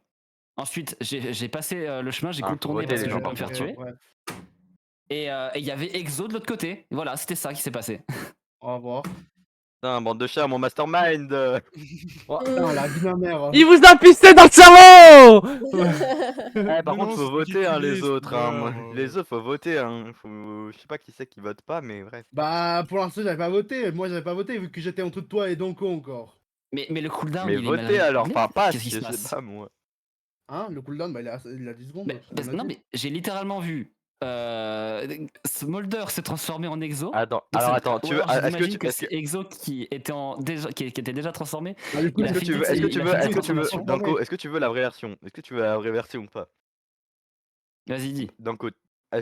Ensuite, j'ai passé le chemin, j'ai Ah, faut contourné voter, parce les que je gens, voulais pas me par faire contre. tuer. Ouais. Et il y avait Exo de l'autre côté. Voilà, c'était ça qui s'est passé. Au revoir. Putain, bande de chats, mon mastermind. Oh, putain, la vie de ma mère. Il vous a pisté dans le cerveau. Eh, par Non, contre, non, faut c'est voter, hein, calculé, les autres. Hein. Smolder, Les autres, faut voter. Hein. Je sais pas qui c'est qui vote pas, mais bref. Bah, pour l'instant, j'avais pas voté. Moi, j'avais pas voté vu que j'étais entre toi et Donko encore. Mais le cooldown, Mais il est mal votez alors, réglé. enfin pas, Qu'est-ce qui se je sais passe? pas moi. Hein, le cooldown, bah, il a 10 secondes. Mais, c'est ce qu'on m'a non, dit. mais j'ai littéralement vu Smolder se transformer en Exo. Attends, Donc alors c'est- attends, ou tu veux, alors est-ce que j'imagine tu, que est-ce c'est que, Exo qui était déjà transformé. Bah, du coup, Il a est-ce que fait tu veux, une est-ce que tu il a veux, fait est-ce une que tu veux, transformation. Danko, est-ce que tu veux la vraie version? Est-ce que tu veux la vraie version ou pas? Vas-y, dis. Danko,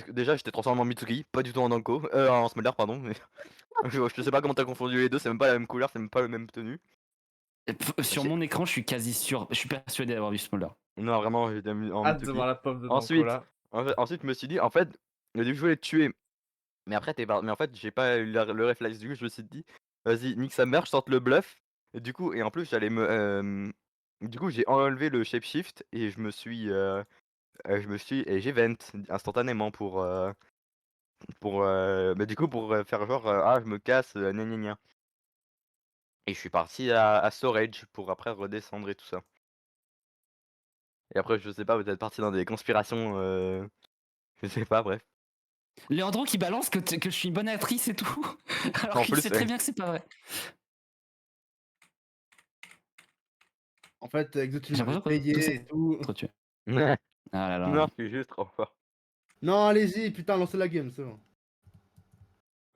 déjà j'étais transformé en Mitsuki, pas du tout en Danko, en Smolder pardon. Mais... je sais pas comment t'as confondu les deux, c'est même pas la même couleur, c'est même pas le même tenue. Sur mon écran, je suis quasi sûr, je suis persuadé d'avoir vu Smolder. Non vraiment, j'étais en Hâte de Mitsuki. voir la pomme de Ensuite, Danko là. ensuite je me suis dit, en fait, au début je voulais te tuer, mais après mais en fait j'ai pas eu le réflexe, du coup je me suis dit, vas-y nique sa mère, je tente le bluff, et du coup, et en plus j'allais du coup j'ai enlevé le shapeshift et et j'ai vent instantanément pour bah, du coup pour faire genre ah je me casse gna gna gna. Et je suis parti à storage pour après redescendre et tout ça. Et après je sais pas, vous êtes parti dans des conspirations je sais pas, bref. Leandro qui balance que je suis une bonne actrice et tout, alors En qu'il plus, sait très ouais. bien que c'est pas vrai. En fait, Exotil J'ai m'a l'impression que payé tout ça- et tout. Trop tué. Non, Ah là là. je suis juste trop fort. Non, allez-y, putain, lancez la game, c'est bon.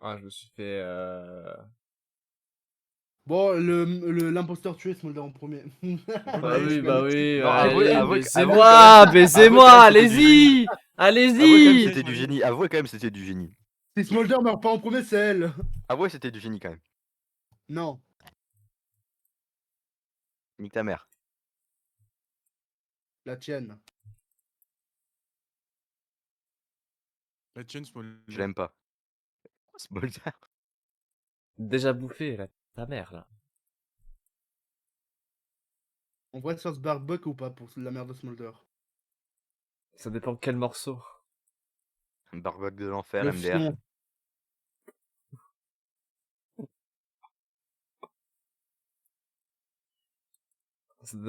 Ouais, je me suis fait. Bon, l'imposteur tué Smolder en premier. Bah oui, bah oui. Non, allez, avouez baisez-moi, quand même- baisez-moi, avouez quand même que c'était du allez-y, Avouez quand même que allez-y. c'était du génie, avouez quand même que c'était du génie. Si Smolder meurt pas en premier, c'est elle. Ah ouais, c'était du génie quand même. Non. Nique ta mère. La tienne. La tienne, Je Smolder. l'aime pas. Smolder. Déjà bouffé, là. Ta mère, là. On pourrait se faire ce barbuck ou pas pour la mère de Smolder? Ça dépend de quel morceau. Barbuck de l'enfer, Le MDR. fion.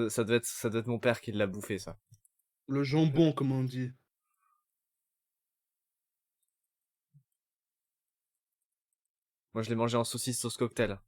Ça doit être mon père qui l'a bouffé, ça. Le jambon, comme on dit. Moi, je l'ai mangé en saucisse sauce cocktail.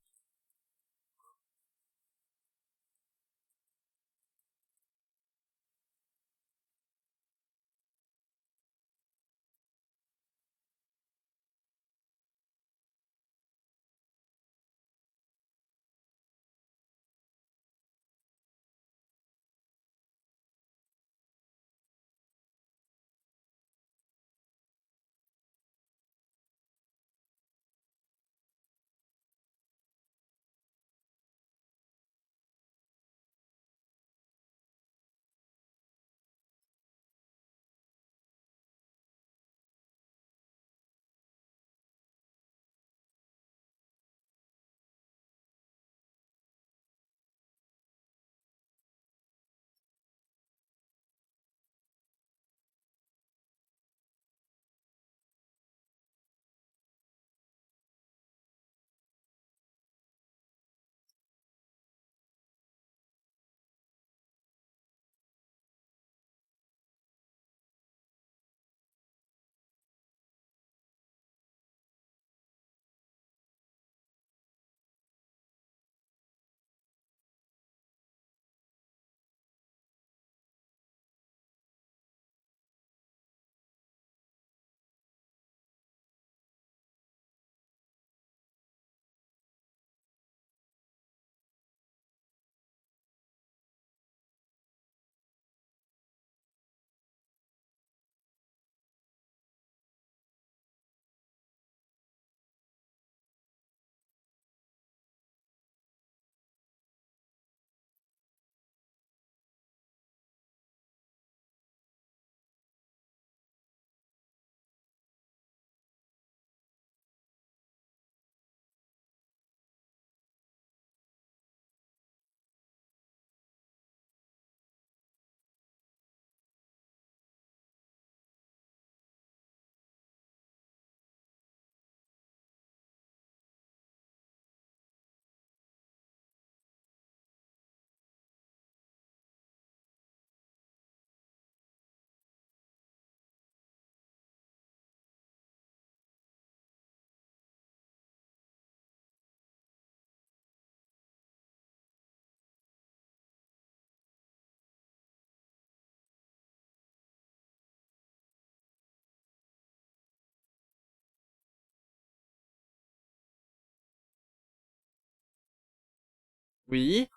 Oui.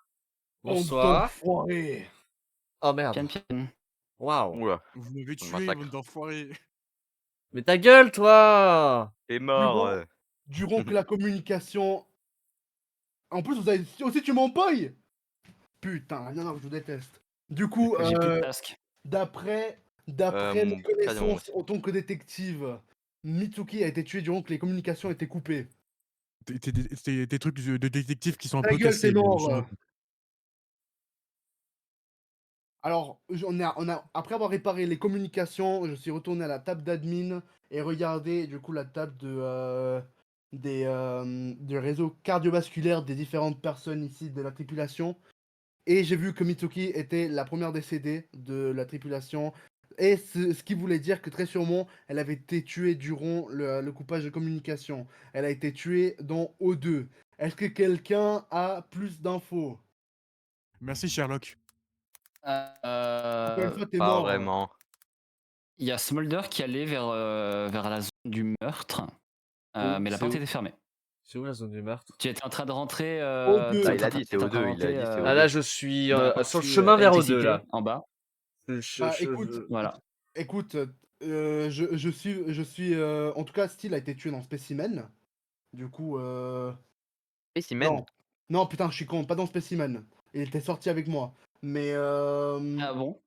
Bonsoir. Enfoiré. Oh merde. Pian pian. Waouh. Oula, Vous m'avez tué, massacre. bande d'enfoirés. Mais ta gueule, toi. T'es mort. Durant que la communication... En plus, vous avez aussi tué mon boy. Putain, non, je vous déteste. Du coup, J'ai plus de task. d'après Mon mes crayon connaissances aussi. en tant que détective, Mitsuki a été tué durant que les communications étaient coupées. C'est des trucs de détective qui sont un Ta peu gueule, cassés. t'es mais mort. je me- Alors, après avoir réparé les communications, je suis retourné à la table d'admin et regardé du coup la table du réseau cardiovasculaire des différentes personnes ici de la tripulation. Et j'ai vu que Mitsuki était la première décédée de la tripulation. Et ce qui voulait dire que très sûrement, elle avait été tuée durant le coupage de communication. Elle a été tuée dans O2. Est-ce que quelqu'un a plus d'infos? Merci, Sherlock. Encore une fois, t'es Pas mort. vraiment. Il y a Smolder qui allait vers la zone du meurtre, mais la c'est porte où était fermée. C'est où la zone du meurtre? Tu étais en train de rentrer. O2. t'étais Bah, en il a train- dit, c'est t'étais en train de O2, il a rentrer, dit, c'est Ah O2. là, je suis dans la sur le partie, chemin vers O2 électricité, là. en bas. Je- Bah, je- écoute, je- Voilà. écoute, En tout cas, Steel a été tué dans Specimen. Du coup, Spécimen. non. Non, putain, je suis con, pas dans Specimen. Il était sorti avec moi. Mais Ah bon?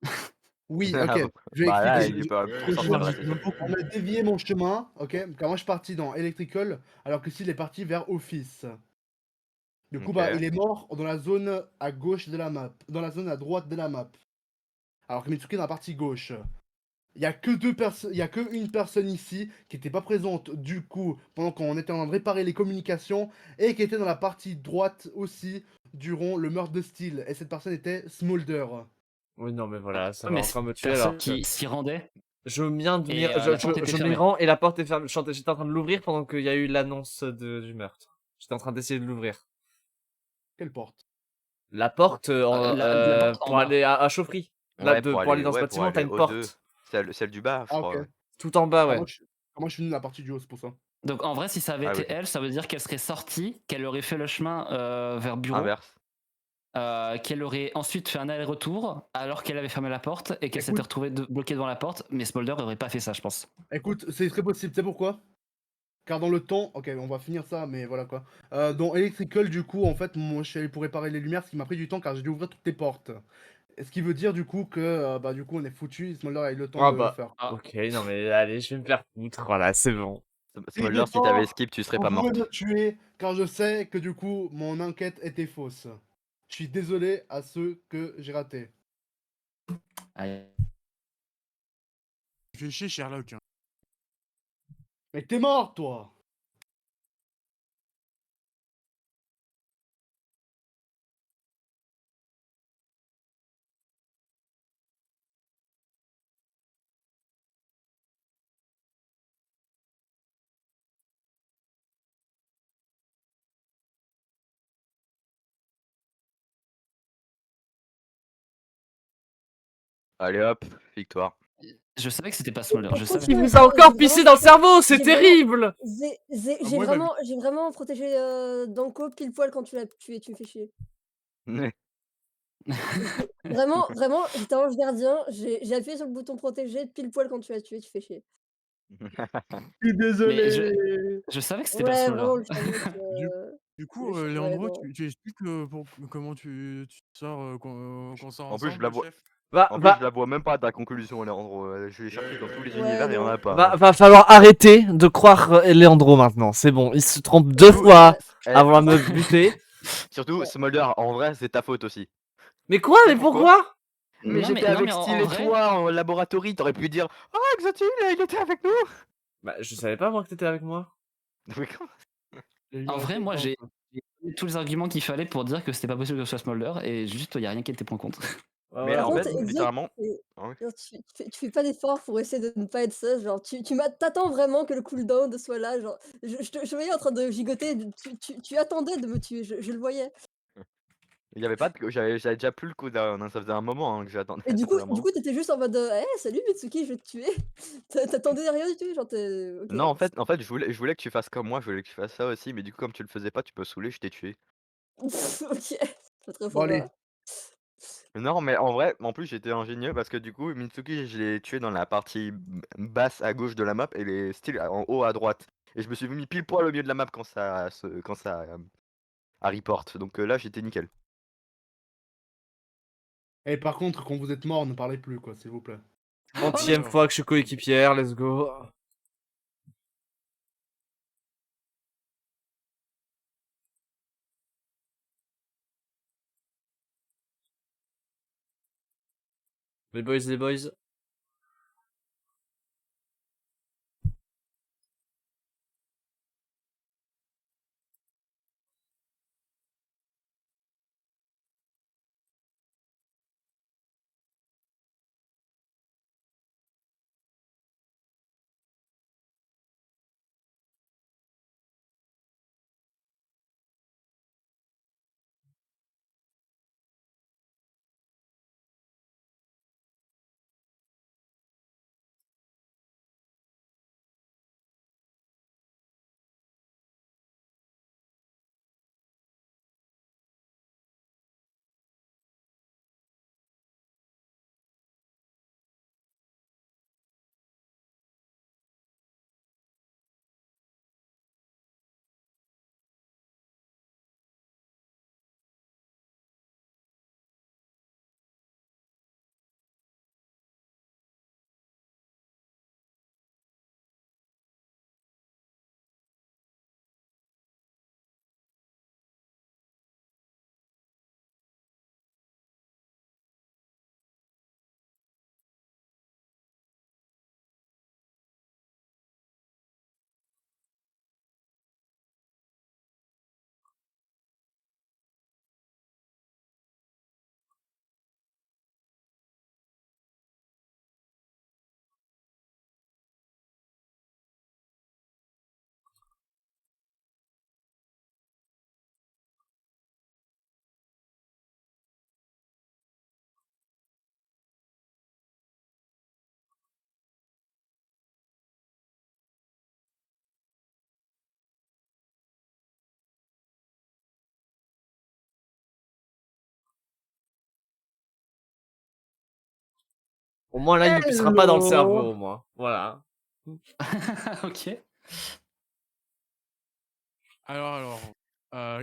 oui, Ah ok. bon. Je vais Bah là, expliquer. il est pas Ouais, plus je sorti sais dans pas, la j'ai session. même pas On a dévié mon chemin, ok. Car moi, je suis parti dans Electrical, alors que Steel est parti vers Office. Du coup, Ok. bah, il est mort dans la zone à gauche de la map, dans la zone à droite de la map. Alors que Mitsuki est dans la partie gauche. Il y a que il y a que une personne ici qui n'était pas présente du coup pendant qu'on était en train de réparer les communications et qui était dans la partie droite aussi durant le meurtre de Steel. Et cette personne était Smolder. Oui, non, mais voilà, ça Ouais, va mais encore me tuer personne alors que qui s'y rendait je viens de et m'y la porte était je m'y fermée. rends et la porte est fermée. J'étais en train de l'ouvrir pendant qu'il y a eu l'annonce du meurtre. J'étais en train d'essayer de l'ouvrir. Quelle porte? La porte La porte en pour bas. aller à Chaufferie. Là, pour aller dans ce Ouais, pour bâtiment, t'as aller une aux deux. porte. Celle du bas, je Ah, ok. crois. Ouais. Tout en bas, Car ouais. moi, je suis venu de la partie du haut, c'est pour ça. Donc en vrai, si ça avait Ah, été ok. elle, ça veut dire qu'elle serait sortie, qu'elle aurait fait le chemin vers bureau, Inverse. qu'elle aurait ensuite fait un aller-retour alors qu'elle avait fermé la porte et qu'elle s'était Écoute. retrouvée bloquée devant la porte. Mais Smolder n'aurait pas fait ça, je pense. Écoute, c'est très possible, tu sais pourquoi? Car dans le temps, ok, on va finir ça, mais voilà quoi. Dans Electrical, du coup, en fait, moi je suis allé pour réparer les lumières, ce qui m'a pris du temps car j'ai dû ouvrir toutes les portes. Ce qui veut dire du coup que, bah du coup, on est foutu, Smolder a eu le temps Ah de le bah, faire. Ah. ok, non mais allez, je vais me faire foutre, voilà, c'est bon. Et Smolder, si t'avais skip, tu serais vous pas pouvez morte. me tuer, car je sais que du coup, mon enquête était fausse. Je suis désolé à ceux que j'ai ratés. Allez. Tu fais chier, Sherlock. Hein. Mais t'es mort, toi! Allez hop, victoire. Je savais que c'était pas Smolder, je savais. Il Franchement, vous a encore j'ai pissé vraiment dans le cerveau, c'est j'ai vraiment terrible! Ah, moi, il m'a j'ai vraiment protégé, Danko pile poil quand tu l'as tué, tu me fais chier. Vraiment, j'étais ange gardien, j'ai appuyé sur le bouton protéger pile poil quand tu l'as tué, tu fais chier. Je suis Mais désolé! je savais que c'était pas Ouais, Smolder. vraiment le Sherlock, Du coup, ouais, Leandro, non. tu expliques comment tu sors, qu'on sort En plus, je ensemble, la vois. chef? En plus, je la vois même pas ta conclusion, Léandro. Je l'ai cherché dans tous les Ouais, univers et il y en non. a pas. Va falloir arrêter de croire Leandro maintenant, c'est bon. Il se trompe deux Surtout, fois eh, avant de me buter. surtout, Ouais. Smolder, en vrai, c'est ta faute aussi. Mais quoi? Tu sais Mais pourquoi? pourquoi? Mais Non, j'étais non, avec mais Steel en et vrai, toi en laboratoire, t'aurais pu dire ah, Xatil, il était avec nous! Bah, je savais pas moi que t'étais avec moi. Mais comment? en vrai, moi j'ai donné tous les arguments qu'il fallait pour dire que c'était pas possible que ce soit Smolder et juste il y a rien qui était pour contre. Ouais, Mais ouais, Par en bon, fait, contre, bah. Exo, littéralement. Ah ouais. genre, tu fais pas d'effort pour essayer de ne pas être ça, genre t'attends vraiment que le cooldown soit là, genre je voyais en train de gigoter, tu attendais de me tuer, je le voyais. Il y avait pas de. J'avais déjà plus le cooldown, hein, ça faisait un moment hein, que j'attendais. Et Ça faisait un moment. t'étais juste en mode, «Eh salut Mitsuki, je vais te tuer». T'attendais rien du tout, genre tu OK. Non, en fait, je voulais que tu fasses comme moi, je voulais que tu fasses ça aussi, mais du coup, comme tu le faisais pas, tu peux saouler, je t'ai tué. OK, c'est pas très Bon, fort, allez. hein. Non, mais en vrai, en plus, j'étais ingénieux parce que du coup, Mitsuki, je l'ai tué dans la partie basse à gauche de la map et les styles en haut à droite. Et je me suis mis pile poil au milieu de la map quand ça a report. Donc là, j'étais nickel. Et par contre, quand vous êtes mort, ne parlez plus, quoi, s'il vous plaît. Antième Alors. fois que je suis coéquipière, let's go. Les boys. Au moins là, il nous pissera pas dans le Hello. cerveau, au moins. Voilà. Ok. Alors,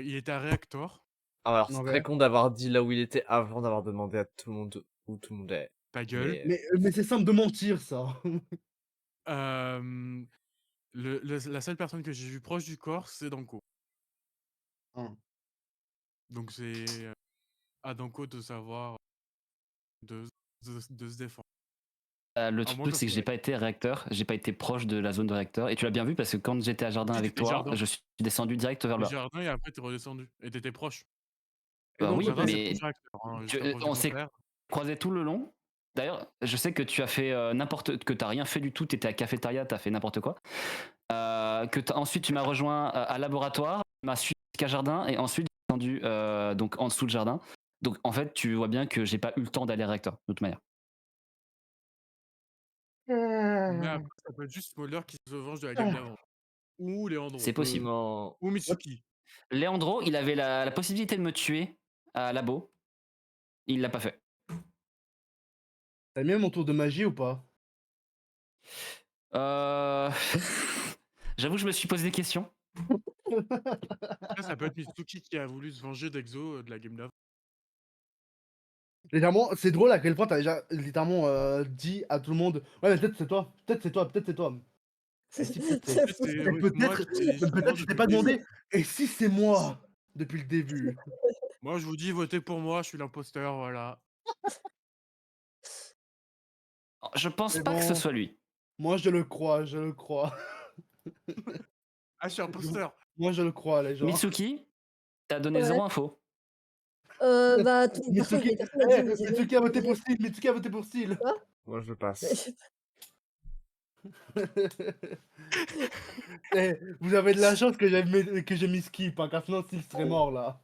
il était à Reactor, Ah, alors, c'est Ouais. très con d'avoir dit là où il était avant d'avoir demandé à tout le monde où tout le monde est. ta gueule. Mais c'est simple de mentir, ça. La seule personne que j'ai vue proche du corps, c'est Danko. Hein. Donc c'est à Danko de savoir de se défendre. Le À moins truc, que c'est que ce j'ai soit pas été réacteur, j'ai pas été proche de la zone de réacteur. Et tu l'as bien vu parce que quand j'étais à Jardin Oui, avec t'étais toi, Jardin. je suis descendu direct vers le le bas. jardin et après t'es redescendu. Et t'étais proche. Et Bah donc, oui, Jardin, c'est mais proche réacteur. Hein, tu- jusqu'à preuve du on s'est contraire. croisés tout le long. D'ailleurs, je sais que tu as fait que t'as rien fait du tout, t'étais à cafétéria, t'as fait n'importe quoi. Ensuite, tu m'as rejoint à laboratoire, tu m'as suivi jusqu'à Jardin et ensuite descendu donc en dessous de Jardin. Donc en fait, tu vois bien que j'ai pas eu le temps d'aller à réacteur, de toute manière. Mais après, ça peut être juste Smolder qui se venge de la game d'avant. Ou Leandro. C'est possible. Non. Ou Mitsuki. Leandro, il avait la possibilité de me tuer à labo. Il l'a pas fait. T'as mis mon tour de magie ou pas? Euh... J'avoue, je me suis posé des questions. Après, ça peut être Mitsuki qui a voulu se venger d'Exo de la game d'avant. Littéralement, c'est drôle à quel point t'as déjà littéralement dit à tout le monde: «Ouais, mais peut-être c'est toi, peut-être c'est toi, peut-être c'est toi». Et si peut-être c'est Peut-être et c'est moi peut-être qui suis mort tu t'es depuis pas le début. demandé: «Et si c'est moi depuis le début?» Moi, je vous dis, votez pour moi, je suis l'imposteur, voilà. Je pense C'est pas que ce bon, soit lui. moi je le crois, je le crois. Ah, je suis imposteur. Moi je le crois, les gens. Mitsuki, t'as donné Ouais. zéro info. Bah, Mitsuki, personne m'a dit où j'étais. Mitsuki a voté pour Steel, Mitsuki a voté pour Steel. Quoi? Moi, je passe. Eh, vous avez de la chance que j'ai mis skip, hein, car sinon Steel serait mort là.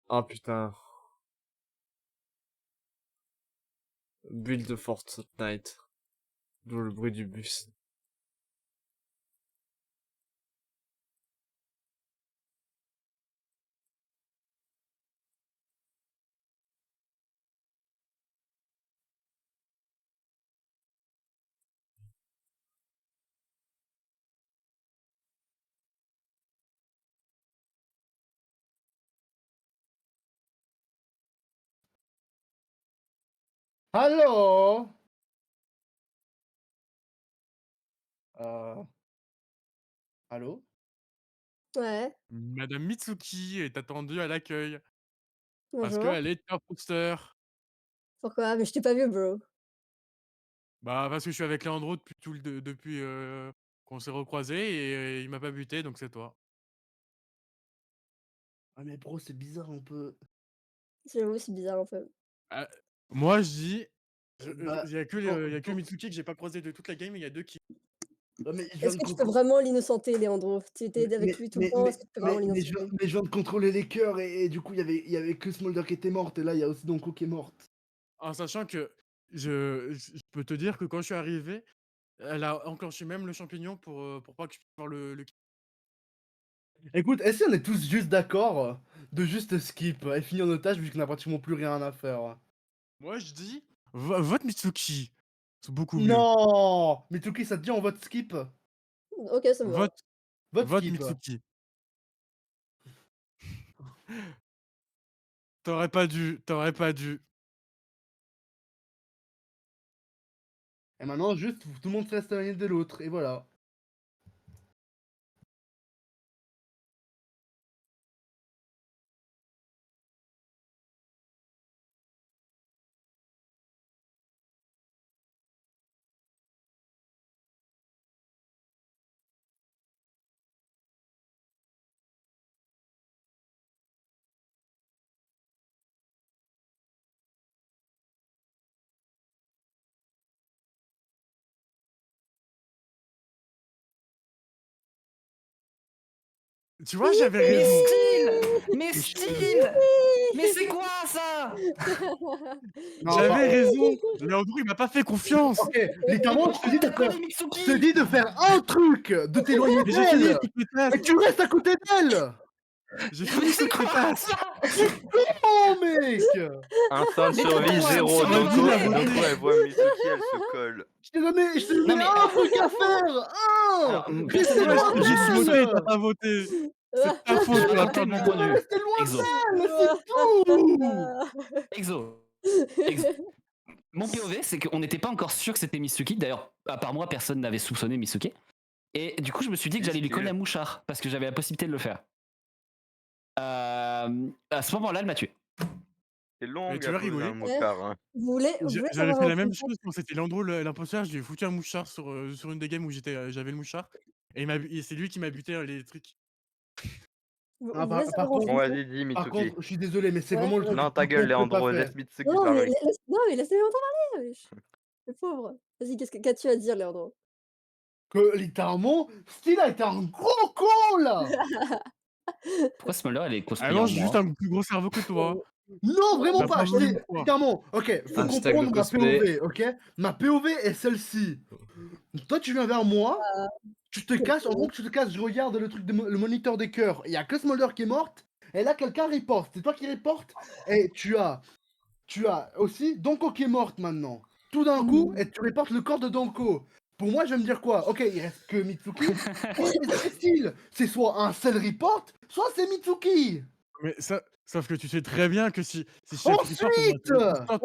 Oh putain. Build de Fortnite. D'où le bruit du bus. Allô? Euh... Allô? Ouais, Madame Mitsuki est attendue à l'accueil. Parce bonjour. qu'elle est imposteur. Pourquoi? Mais je t'ai pas vu, bro. Bah, parce que je suis avec Leandro depuis qu'on s'est recroisés et il m'a pas buté, donc c'est toi. Ah mais bro, c'est bizarre un peu. J'avoue, c'est bizarre un peu. Ah, moi, je dis, Bah, il y a que, quand- y a que quand- Mitsuki que j'ai pas croisé de toute la game, et il y a 2 qui. mais je viens Est-ce de que tu peux contrôler. vraiment l'innocenter, Leandro? Tu étais avec lui tout le temps, est-ce que tu peux vraiment l'innocenter? Mais je viens de contrôler les cœurs et du coup il y avait que Smolder qui était morte et là il y a aussi Donko qui est morte. En sachant que je peux te dire que quand je suis arrivé, elle a enclenché même le champignon pour pas que je puisse voir le kill. Écoute, est-ce qu'on est tous juste d'accord de juste skip et finir nos tâches vu qu'on a pratiquement plus rien à faire? Moi, je dis, vote Mitsuki. C'est beaucoup mieux. Non Mitsuki, ça te dit on vote skip? Ok, ça me va. Vote, Vote vote skip. Mitsuki. T'aurais pas dû, t'aurais pas dû. Et maintenant, juste, tout le monde se reste éloigné de l'autre, et voilà. Tu vois, j'avais Mais raison. style Mais style Mais c'est quoi ça? Non, J'avais bah, raison. Léandro, il m'a pas fait confiance. ok, littéralement, je te dis de T'as faire... collé Mitsuki. Je te dis de faire un truc, de t'éloigner Mais j'ai fini d'elle, toutes mes tasses. et tu restes à côté d'elle. J'ai Mais fini c'est toutes mes quoi tasses. ça? Oh, mec! Instinct de Mais survie comment ça me 0. survit Doko, à voter Doko, elle voit Mitsuki, elle se colle. Je t'ai donné Non, mais- un truc à faire! Un! Alors, Restez Ouais, loin j'ai d'elle! voté, t'as pas voté. C'est ta faute, Je vais t'as apporter pas mon voté. point de vue. Restez loin Exo. d'elle, c'est tout! Exo. Mon POV, c'est qu'on n'était pas encore sûr que c'était Mitsuki. D'ailleurs, à part moi, personne n'avait soupçonné Mitsuki. Et du coup, je me suis dit que j'allais lui coller à mouchard parce que j'avais la possibilité de le faire. À ce moment-là, elle m'a tué. C'est Mais long tu à vas poser rigoler. un motard. Hein. Vous voulez J'avais savoir fait un la même fun fact? chose quand c'était Leandro l'imposteur. Je lui ai foutu un mouchard sur une des games où j'avais le mouchard. Et c'est lui qui m'a buté les trucs. Vous Ah, voulez par savoir un contre, Bon, fun fact? vas-y, dis Par Mitsuki. contre, je suis désolé, mais c'est Ouais, vraiment le truc Non, le ta plus gueule, con que je peux pas Léandro, faire. laisse Mitsuki Non, mais parler. non, mais laissez-moi parler, wesh. Le pauvre. Vas-y, qu'as-tu à dire, Léandro? Que littéralement, Steel a été un gros con là! Pourquoi Smolder, elle est Ah cosplayée non, en j'ai juste moi? un plus gros cerveau que toi. Non, vraiment T'as pas pas! voulu me croire. Littéralement, ok, faut Hashtag le comprendre ma cosplay. POV, ok? Ma POV est celle-ci. Toi, tu viens vers moi, tu te quel casses, en POV? gros que tu te casses, je regarde le truc, le moniteur des cœurs. Il y a que Smolder qui est morte, et là, quelqu'un reporte. C'est toi qui reporte, et tu as aussi Donko qui est morte maintenant. Tout d'un coup, et tu reportes le corps de Donko. Pour moi, je vais me dire quoi? Ok, il reste que Mitsuki. Et c'est Steel. C'est soit un seul report, soit c'est Mitsuki. Mais ça, sauf que tu sais très bien que si je fais report,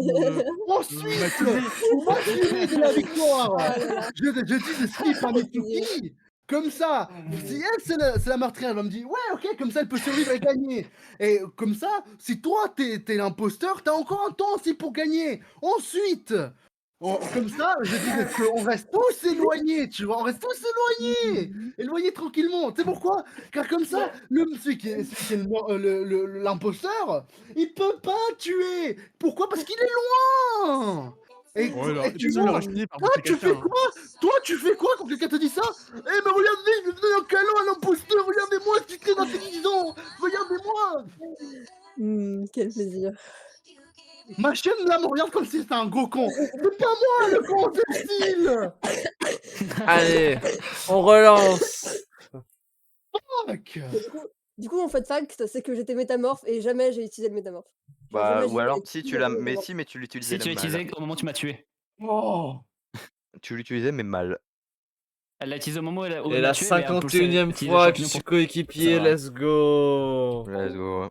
Ensuite, on m'accuser. pour m'assurer de la victoire, Ah là là. je dis de skip à Plaisir. Mitsuki. Comme ça, si elle c'est la meurtrière, elle va me dire ouais ok, comme ça elle peut survivre et gagner. Et comme ça, si toi t'es l'imposteur, t'as encore un temps aussi pour gagner. Ensuite, comme ça, je dis qu'on reste tous éloignés, tu vois, on reste tous éloignés, éloignés tranquillement. Tu sais pourquoi? Car comme ça, celui qui est l'imposteur, il peut pas tuer. Pourquoi? Parce qu'il est loin. Et, Ouais, alors, et tu il aurait vois, fini par toi buter tu fais quelqu'un. quoi? Toi tu fais quoi quand quelqu'un te dit ça? Eh mais regardez, je donne un câlin à l'imposteur, regardez-moi, je suis très intelligent, regardez-moi. Quel plaisir. Ma chaîne là me regarde comme si c'était un gros con. C'est pas moi le con, c'est Steel. Allez, on relance. Fuck. Du coup, mon fun fact, c'est que j'étais métamorphe et jamais j'ai utilisé le métamorphe. Genre, Bah, jamais ou j'ai alors, si utilisé tu l'as. le Mais métamorphe. si, mais tu l'utilisais Si tu l'as mal. utilisé au moment où tu m'as tué. Oh. Tu l'utilisais, mais mal. Elle l'a utilisé au moment où elle Et m'a la tué, mais elle peut aussi 51ème utiliser le fois que je champignon suis pour... coéquipier, Ça va. let's go. Let's go.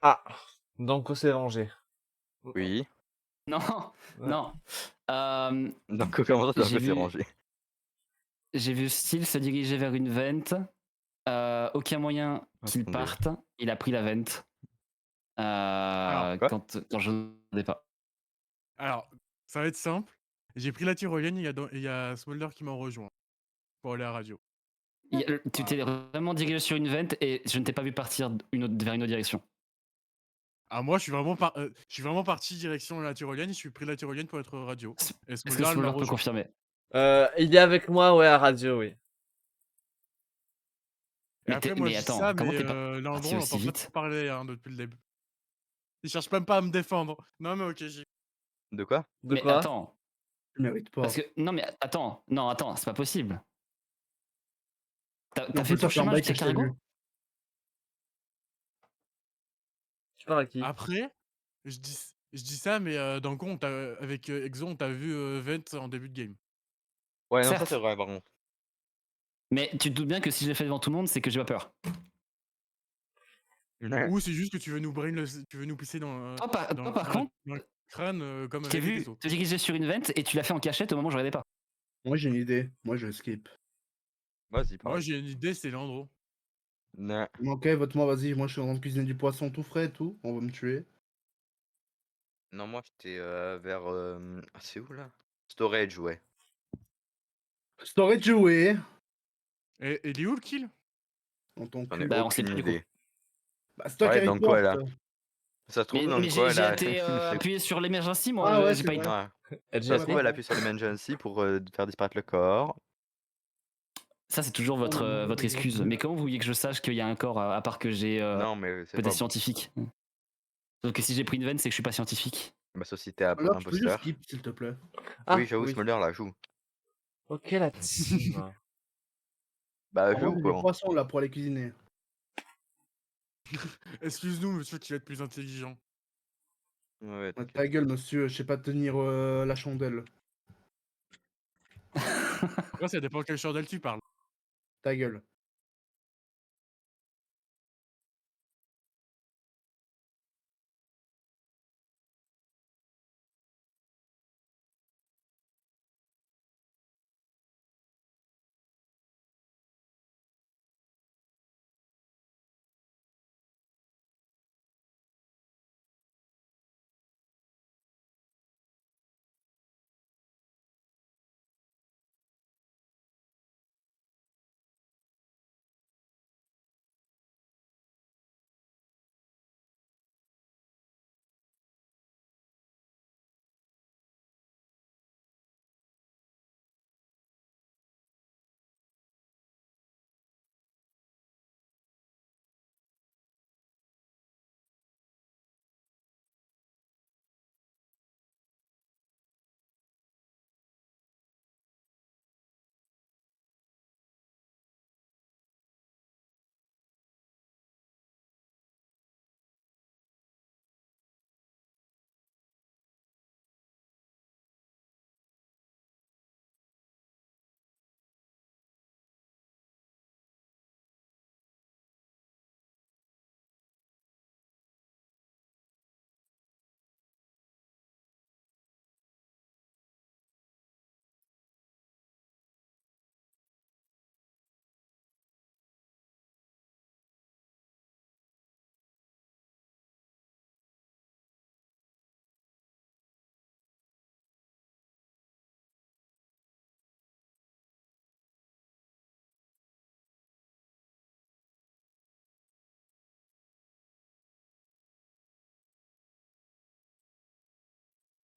Ah, donc s'est vengé. Oui. Non, Ouais. non. Euh, Donc comment ça, J'ai s'est vu- rangé? J'ai vu Steel se diriger vers une vente. Aucun moyen qu'il Attendez. parte. Il a pris la vente. quoi Quand je n'ai pas. Alors, ça va être simple. J'ai pris la tyrolienne, il y a Smolder qui m'a rejoint pour aller à la radio. Tu t'es vraiment dirigé sur une vente et je ne t'ai pas vu partir vers une autre direction. Ah, moi, je suis vraiment parti direction la tyrolienne et je suis pris la tyrolienne pour être radio. Et Est-ce que Smolder, elle m'a Smolder peut rejoint. confirmer? Il est avec moi, ouais, à radio, oui. Et Mais, après, moi, je dis attends, ça, comment mais t'es pas Landron, parti on aussi entend pas vite? parler depuis le début. Il cherche même pas à me défendre. Non, mais ok, De quoi? De Mais quoi? attends, Je mérite pas. parce que non mais attends, non attends, c'est pas possible. T'as En fait plus, tout ça le fait un chemin bail jusqu'à que je t'ai Cargo? vu. Tu parles à qui? Après, je dis ça, mais dans le con, avec Exo, on t'a vu Vent en début de game. Ouais, non, ça Certes. c'est vrai, par contre. Mais tu te doutes bien que si je l'ai fait devant tout le monde, c'est que j'ai pas peur. Ou c'est juste que tu veux nous pisser dans Toi par dans contre, le crâne comme je t'ai avec vu Exo. te diriger sur une vente et tu l'as fait en cachette au moment où je regardais pas. Moi, j'ai une idée. Moi, je skip. Vas-y, Moi, parle. j'ai une idée, c'est Landro. Non. Ok, vote-moi, vas-y. Moi, je suis en train de cuisiner du poisson tout frais et tout. On va me tuer. Non, moi j'étais vers. C'est où là? Storage, ouais. Storage joué. Et il est où le kill? En ton J'en ai cul. Bah, on sait aucune pas, du coup. idée. Bah, c'est toi qui Ouais, dans quoi reporte. là? Ça se trouve, dans Mais quoi j'ai là? été appuyé sur l'émergency, moi. Ah ouais, J'ai c'est pas vrai. été. Ouais. Elle Ça se a trouve, elle appuie sur l'emergency pour faire disparaître le corps. Ça, c'est toujours votre excuse. Mais comment vous vouliez que je sache qu'il y a un corps à part que j'ai Non, mais c'est peut-être pas bon. scientifique? Sauf que si j'ai pris une veine, c'est que je suis pas scientifique. Ma société Alors, tu peux juste imposteur. skip, s'il te plaît. Ah, Oui, j'avoue, oui. Smolder là, joue. Ok, la team. Bah, Moi, joue j'ai des quoi. poissons là pour aller cuisiner. Excuse-nous, monsieur, tu vas être plus intelligent. Ouais, Ah, t'inquiète. ta gueule, monsieur. Je sais pas tenir la chandelle. Après, ça dépend quelle chandelle tu parles. Ta gueule.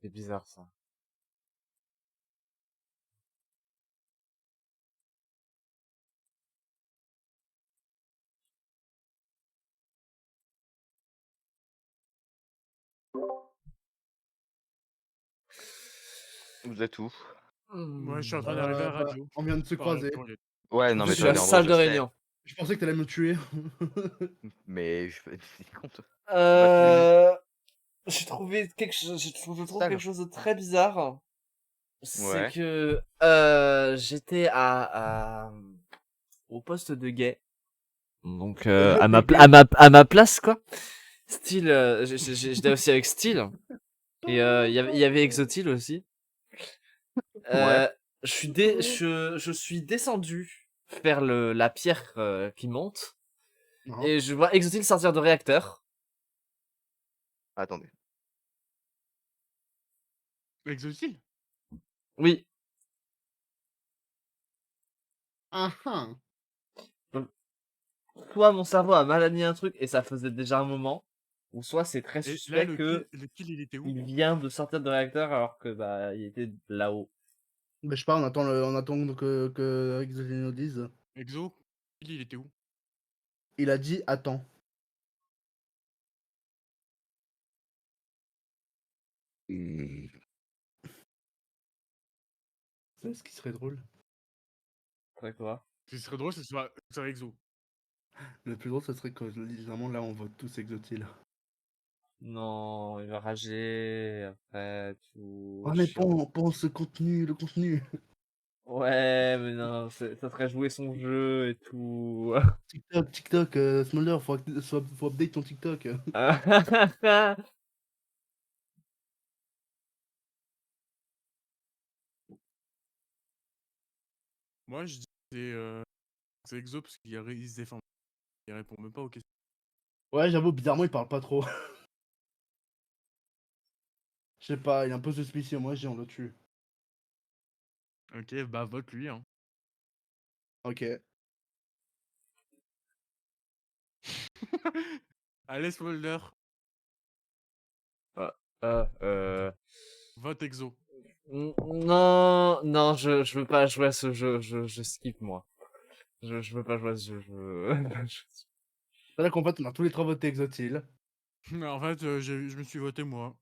C'est bizarre ça. Vous êtes où? Moi, je suis en train d'arriver à la radio. On vient de se Par la croiser. tyrolienne. Ouais, non, Je mais suis à la Leandro, salle je de sais. réunion. Je pensais que t'allais me tuer. Mais je fais compte. J'ai trouvé quelque chose, je trouve Salle. quelque chose de très bizarre. C'est Ouais. que j'étais au poste de guet. Donc à ma place quoi. Style, j'étais aussi avec Style. Et il y avait Exotil aussi. Ouais. Je suis descendu faire la pierre qui monte. Non. Et je vois Exotil sortir de réacteur. Attendez. Exotil. Oui. Ah ah. Soit mon cerveau a mal admis un truc et ça faisait déjà un moment. Ou soit c'est très Et là, suspect que le kill, il était où? il vient de sortir de réacteur alors que bah il était là-haut. Bah, je sais pas, on attend que Exotil nous dise. Exo, le kill, il était où? Il a dit attends. C'est ce qui serait drôle. Après quoi? Ce serait drôle, ce soit Exo. Le plus drôle, ce serait que littéralement là, on vote tous Exotil. Non, il va rager après tout. Oh, mais Chiant. pense le contenu. Ouais, mais non, ça serait jouer son jeu et tout. TikTok, Smolder, faut update ton TikTok. Moi, je dis c'est Exo parce qu'il il se défend. Il répond même pas aux questions. Ouais, j'avoue, bizarrement, il parle pas trop. Je sais pas, il est un peu suspicieux. Moi, j'ai on le tue. Ok, bah vote lui, hein. Ok. Allez, Smolder, Euh, vote Exo. Non, non, je veux pas jouer à ce jeu, je skip moi. Je veux pas jouer à ce jeu, C'est là qu'en fait, on a tous les trois voté Exotil. En fait, je me suis voté moi.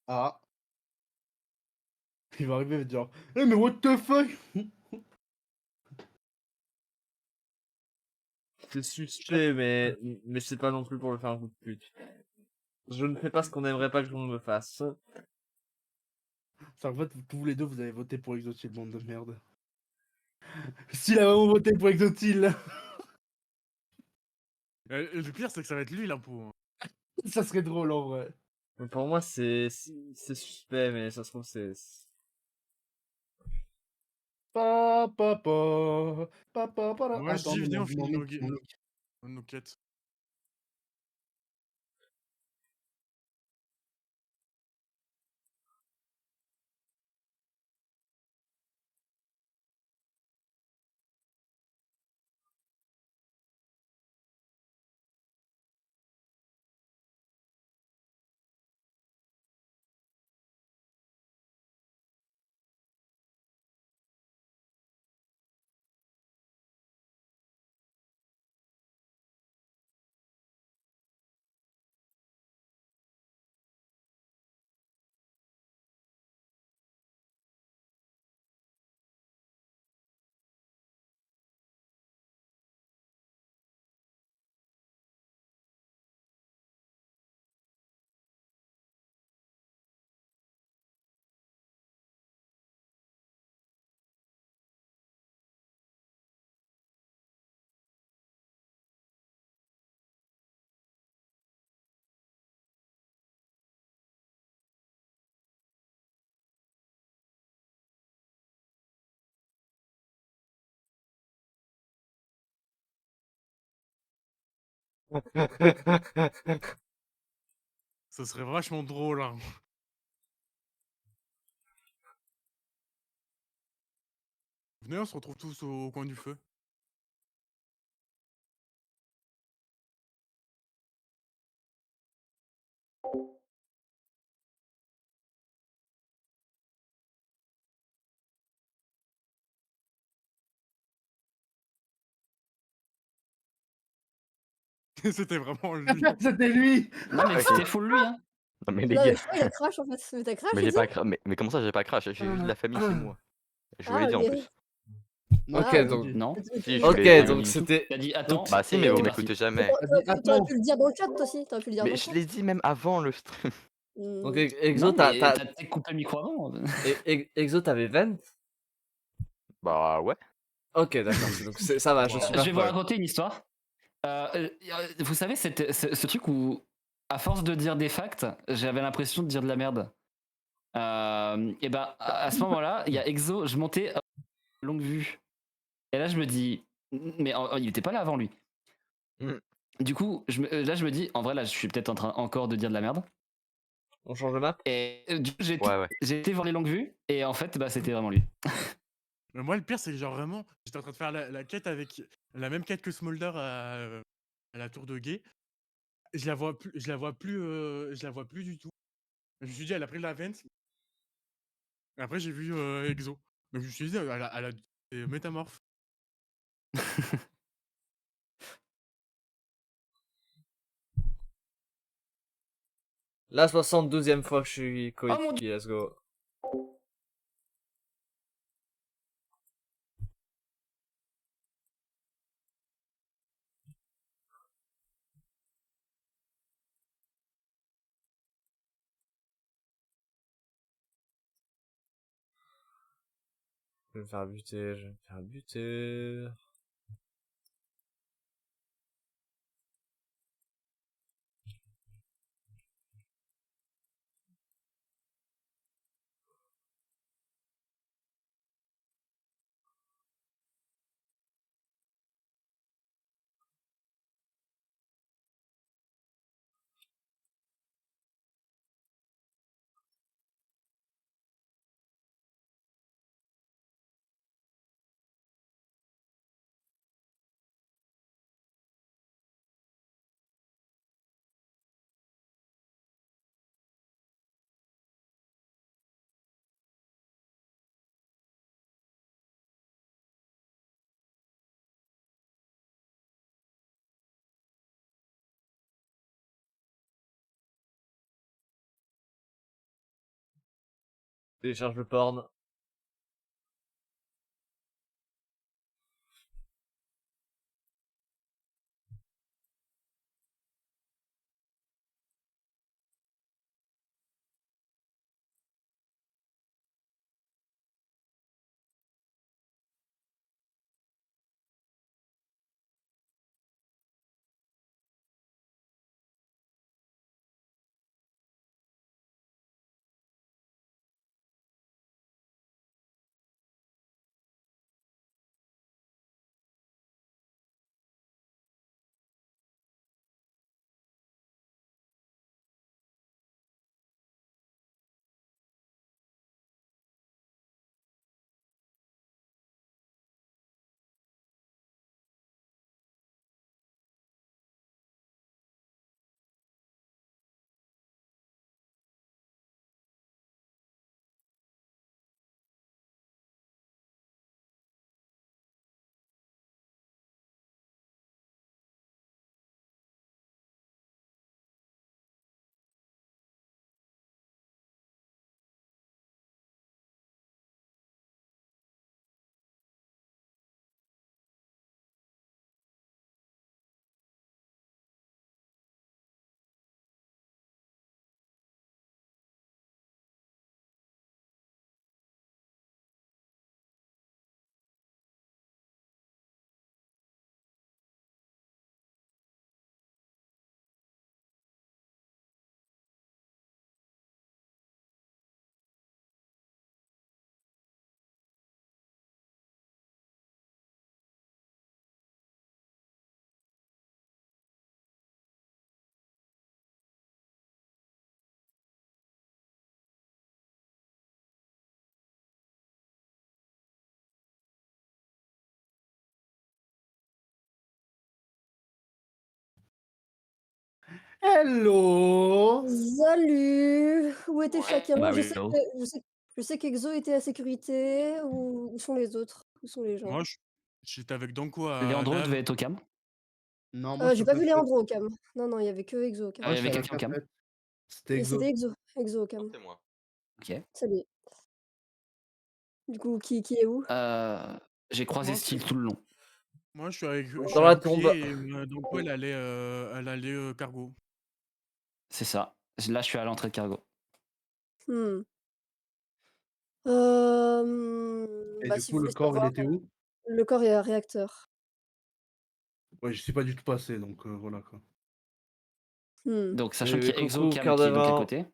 Ah. Il va arriver et dire Eh, mais what the fuck. C'est suspect, mais c'est pas non plus pour le faire un coup de pute. Je ne fais pas ce qu'on aimerait pas que l'on me fasse. C'est en fait, tous les deux, vous avez voté pour Exotil, bande de merde. S'il a vraiment voté pour Exotil, Le pire, c'est que ça va être lui l'impôt. Hein. ça serait drôle en vrai. Mais pour moi, c'est suspect, mais ça se trouve, c'est... Pa, pa, pa, pa, pa, pa, Moi, je Attends, dis, venez, on mon finit mic, mon mic. nos quêtes. Ça serait vachement drôle, hein. Venez, on se retrouve tous au coin du feu. C'était vraiment lui. C'était lui. Non, mais c'était full lui, hein. Non mais les Non, mais gars, je crois qu'il a crash en fait. Mais t'as crash, mais j'ai Exo? pas mais comment ça j'ai pas crash? J'ai juste de la famille chez moi. Je vous l'ai Ah, dit en ok. plus. Non, Ok, t'as donc- dit. Non. Si, je Ok, fais donc une- c'était... T'as dit attends. Bah si, et mais vous t'es parti. m'écoutez jamais. T'aurais pu le dire dans le chat, toi aussi. T'aurais pu le dire dans Mais le je chat. l'ai dit même avant le stream. Donc Hmm. Exo, Non, mais t'as... t'as peut-être coupé le micro avant. Exo, t'avais 20? Bah ouais. Ok, d'accord, donc ça va, je Wow. suis Je pas vais vous folle. raconter une histoire. Vous savez, ce truc où, à force de dire des facts, j'avais l'impression de dire de la merde. Et ben, à ce moment-là, il y a Exo, je montais longue vue. Et là, je me dis, mais il était pas là avant lui. Mm. Du coup, là, je me dis, en vrai, là, je suis peut-être en train encore de dire de la merde. On change de map? Et du coup, Ouais. j'ai été voir les longues vues, et en fait, bah, c'était vraiment lui. Mais moi, le pire, c'est que genre vraiment, j'étais en train de faire la quête avec la même quête que Smolder à la tour de guet. Je la vois plus, je la vois plus du tout. Je me suis dit, elle a pris la vente. Et après, j'ai vu Exo. Donc je me suis dit, elle a des métamorphes. La 72e fois que je suis mon coéquipier, let's go. Je vais me faire buter, je vais me faire buter. Télécharge le porn. Hello. Salut! Où était chacun? Bah Je oui, sais oh. que je sais qu'Exo était à sécurité. Où sont les autres? Où sont les gens? Moi, j'étais avec Danko à Léandro devait Lave. être au cam. Non, moi je J'ai suis pas pas vu fait. Leandro au cam. Non, il y avait que Exo au cam. Moi Il y je suis avait à la quelqu'un au cam. cafette. C'était Et Exo. c'était Exo au cam. C'est moi. Ok. Salut. Du coup, qui est où? J'ai croisé Moi, Steel tout le long. Moi, je suis avec Dans la bouclier tombe. et Danko, elle allait cargo. C'est ça. Là, je suis à l'entrée de cargo. Mmh. Et Bah, du si coup, vous le voulez corps, il savoir, était où? le corps est à réacteur. Ouais, je suis pas du tout passé, donc voilà quoi. Donc, sachant Mais qu'il y a Exo, coucou, Cam cœur qui est de quel d'Aven. côté?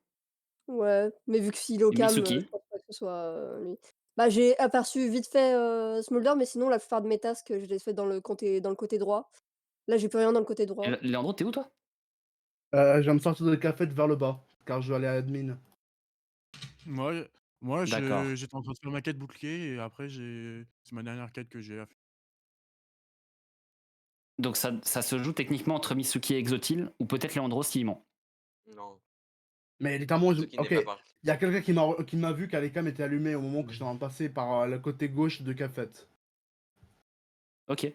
Ouais, mais vu que s'il est au Et calme, je Mitsuki? pense pas que ce soit, lui. Bah, j'ai aperçu vite fait, Smolder, mais sinon la plupart de mes tasks, je les fais dans le côté droit. Là, j'ai plus rien dans le côté Et droit. Léandro, t'es où toi? Je viens de sortir de café vers le bas, car je dois aller à admin. Moi, moi D'accord. j'étais en train de faire ma quête bouclier et après c'est ma dernière quête que j'ai à faire. Donc ça se joue techniquement entre Mitsuki et Exotil, ou peut-être Léandro s'il ment. Non, Mais littéralement, ce qui n'est ok, pas il parti. y a quelqu'un qui m'a vu car les cams étaient allumées au moment que j'étais en train de passer par le côté gauche de café. Ok.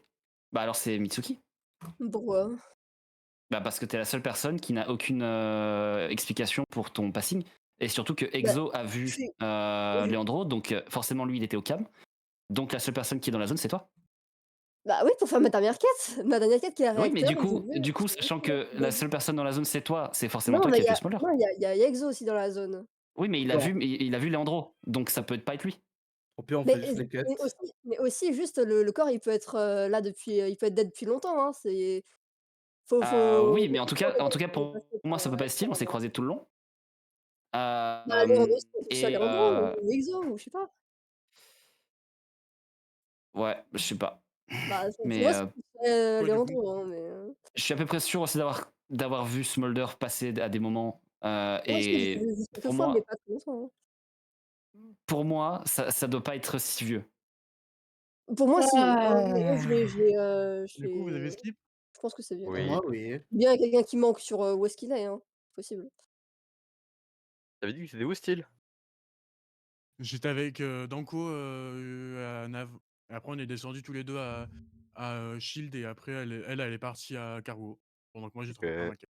Bah alors c'est Mitsuki. Pourquoi? Bah parce que t'es la seule personne qui n'a aucune explication pour ton passing. Et surtout que Bah, Exo a vu c'est Léandro, donc forcément lui il était au cam. Donc la seule personne qui est dans la zone c'est toi. bah, oui, pour faire ma dernière quête. Ma dernière quête qui est à Oui, mais réacteur, j'ai vu du coup, j'ai vu sachant que qu'il la a vu. seule personne dans la zone c'est toi, c'est forcément Non, toi mais qui il as y fait a Smolder. non, il y a Exo aussi dans la zone. Oui, mais Bon, il a vu Léandro, donc ça peut pas être lui. au pire, on Mais fait juste les quêtes. mais aussi juste le corps, il peut être, là depuis, il peut être dead depuis longtemps, hein, c'est faut Oui, mais en tout cas faut pour passer moi par ça un peut pas être style, on réacteur s'est avant. croisés tout le long. Bah, Léandro, Euh, c'est que ce soit et Léandro ou Exo ou je sais pas. ouais, je sais pas. Bah, pour Mais moi, c'est plus, Quoi du coup? Léandro, hein, mais je suis à peu près sûr aussi d'avoir vu Smolder passer à des moments. moi aussi, je l'ai Et vu juste quelques pour fois, mais moi, pas très longtemps, hein. ça doit pas être si vieux. Pour moi, si. Moi, Du coup, vous avez skip? je pense que c'est vieux. Oui. Moi, oui. Bien quelqu'un qui manque sur, où est-ce qu'il est, hein, possible. T'avais dit que c'était où, style? J'étais avec, Danko, à Nav. Et après on est descendus tous les 2 à Shield et après elle est partie à Cargo. Pendant que moi j'étais en train de faire Ok. ma quête.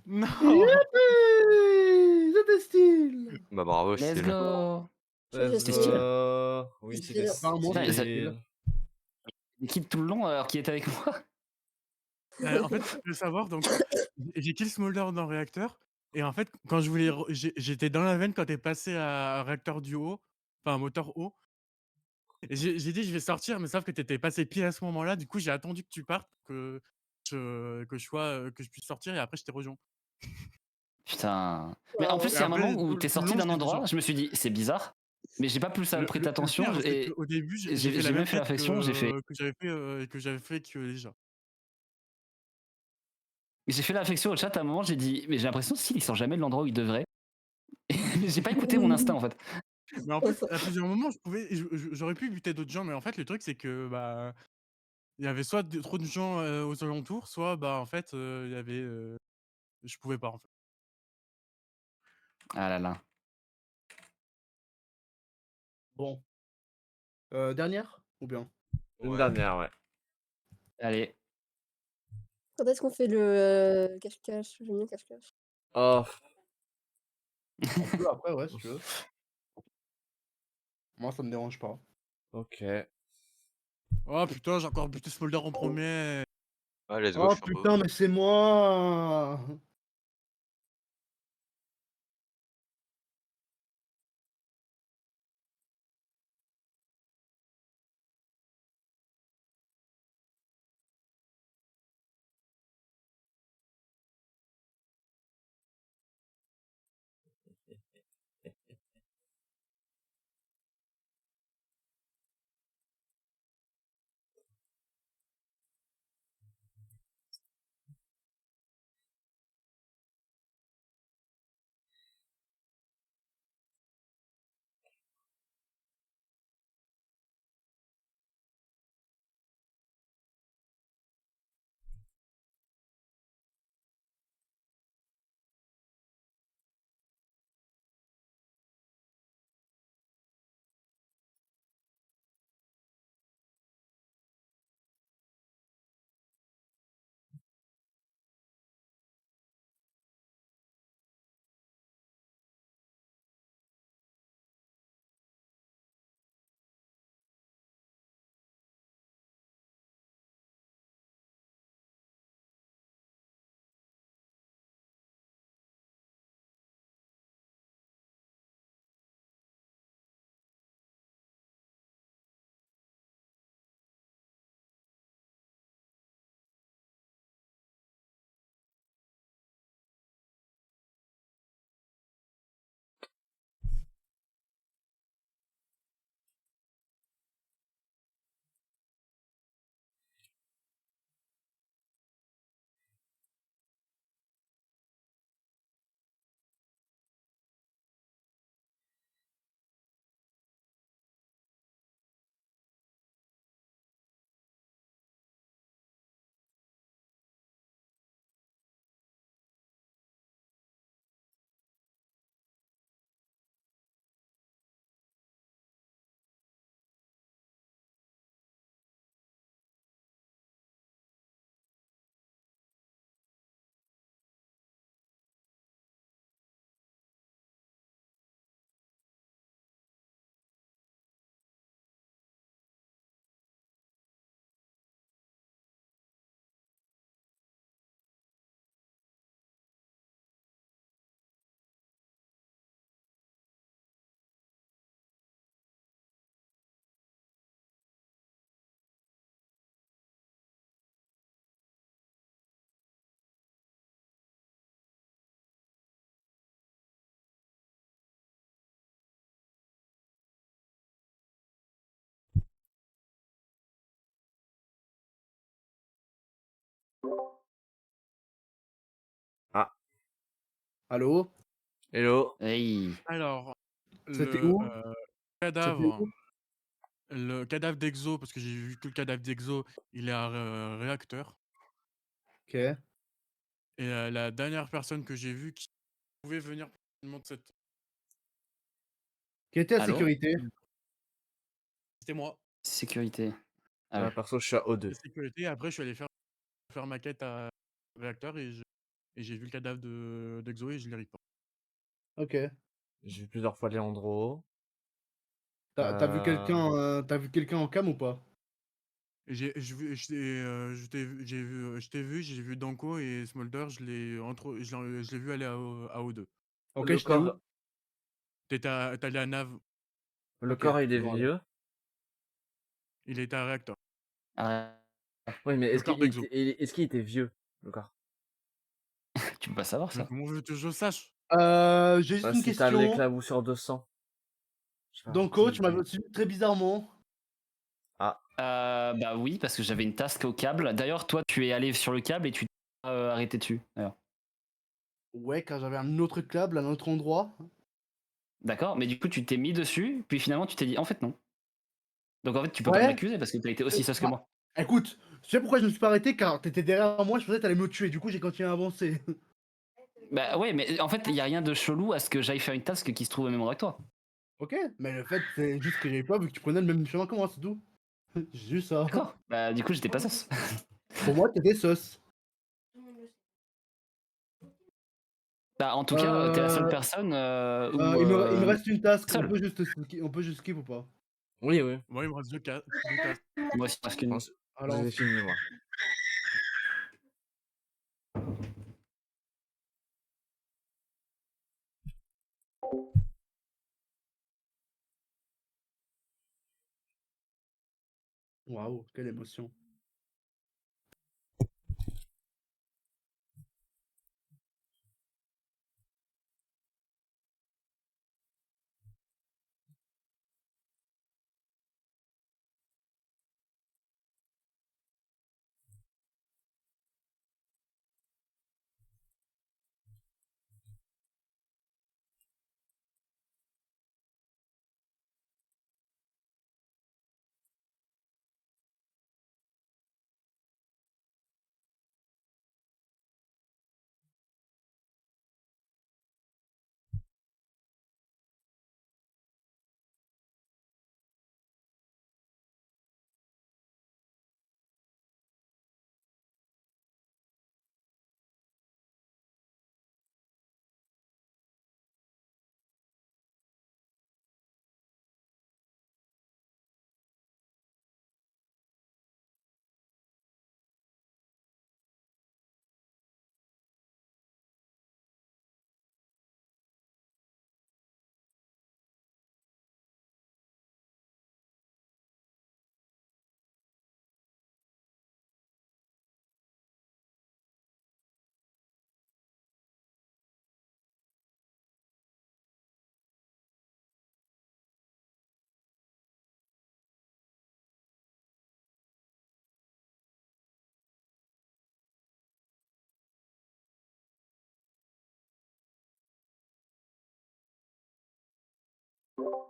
Non! Youpi! C'était style! Bah bravo, Let's style. go! Je Let's C'était sais, stylé. go. Oui, je c'était sais. Apparemment, Putain, c'était ça- style. Il quitte tout le long alors qu'il était avec moi. En fait, faut savoir donc j'ai kill Smolder dans réacteur et en fait, quand je voulais j'étais dans la veine quand tu es passé à réacteur du haut, enfin moteur haut et j'ai dit: «Je vais sortir», mais sauf que tu étais passé pile à ce moment-là, du coup, j'ai attendu que tu partes pour que je puisse sortir et après je t'ai rejoint. Putain. Mais en Waouh. plus, Et il y a un moment après où tout t'es tout le sorti long, d'un j'étais endroit, genre je me suis dit, c'est bizarre, mais j'ai pas plus prêté le attention. pire, c'est Et qu'au début, j'ai fait la j'ai même même fait quête l'affection, que j'avais fait que déjà. j'ai fait l'affection au chat à un moment, j'ai dit, mais j'ai l'impression s'il sort jamais de l'endroit où il devrait. J'ai pas écouté mon instinct en fait. Mais en plus, à plusieurs moments, j'aurais pu buter d'autres gens, mais en fait, le truc, c'est que, bah, il y avait soit trop de gens aux alentours, soit, bah, en fait, il y avait. Je pouvais pas, en fait. Ah là là. Bon. Dernière? Ou bien? Une Ouais. dernière, ouais. Allez. Quand est-ce qu'on fait le, cache-cache? J'aime bien cache-cache. Oh, On peut après, ouais, si tu veux. Moi, ça me dérange pas. ok. Oh putain, j'ai encore buté Smolder en premier. Ah, let's go, Oh je suis un peu putain, mais c'est moi! Allô? Hello. Hey. Alors, C'était le où? C'était cadavre, où? le cadavre d'Exo, parce que j'ai vu que le cadavre d'Exo, il est un réacteur. OK. Et la dernière personne que j'ai vue qui pouvait venir potentiellement de cette... Qui était la Allô? sécurité? C'était moi, Sécurité. Ah ouais. Perso, je suis à la O2. sécurité. Après, je suis allé faire ma quête à réacteur et j'ai vu le cadavre d'Exo et je l'ai report. OK. J'ai vu plusieurs fois Leandro. T'as vu quelqu'un, tu vu quelqu'un en cam ou pas? Et je t'ai vu, j'ai vu Danko et Smolder, je l'ai vu aller à O2. OK, Le j'étais où? corps, T'es allé à Nav, le OK, corps, il est bon alors. vieux. il était à réacteur. Ah, Oui, mais Le corps d'Exo. est-ce qu'il était vieux, le corps? tu peux pas savoir Mais ça. comment veux-tu que je sache? J'ai juste Bah, une si t'as question. l'éclaboussure de sang. Je sais pas, Danko, tu m'avais suivi très bizarrement. Ah, Bah oui, parce que j'avais une task au câble. D'ailleurs, toi, tu es allé sur le câble et tu t'es arrêté dessus. D'ailleurs. Ouais, car j'avais un autre câble à un autre endroit. D'accord, mais du coup, tu t'es mis dessus, puis finalement, tu t'es dit, en fait, non. Donc en fait, tu peux pas Ouais. m'accuser parce que tu as été aussi sus que Bah, moi. écoute, tu sais pourquoi je me suis pas arrêté? Car t'étais derrière moi, je pensais que t'allais me tuer. Du coup, j'ai continué à avancer. Bah ouais, mais en fait, il y a rien de chelou à ce que j'aille faire une task qui se trouve au même endroit que toi. OK, mais le fait, c'est juste que j'avais pas vu que tu prenais le même chemin que moi, c'est tout. Juste ça. D'accord. Bah du coup, j'étais pas sus. Pour moi, t'étais sus. Bah en tout cas, t'es la seule Euh, personne où... il me reste une task. seul. On peut juste skip ou pas? oui, oui. Moi, il me reste deux tasks. Moi aussi, parce qu'une... Alors, J'ai fini, moi. waouh, quelle émotion.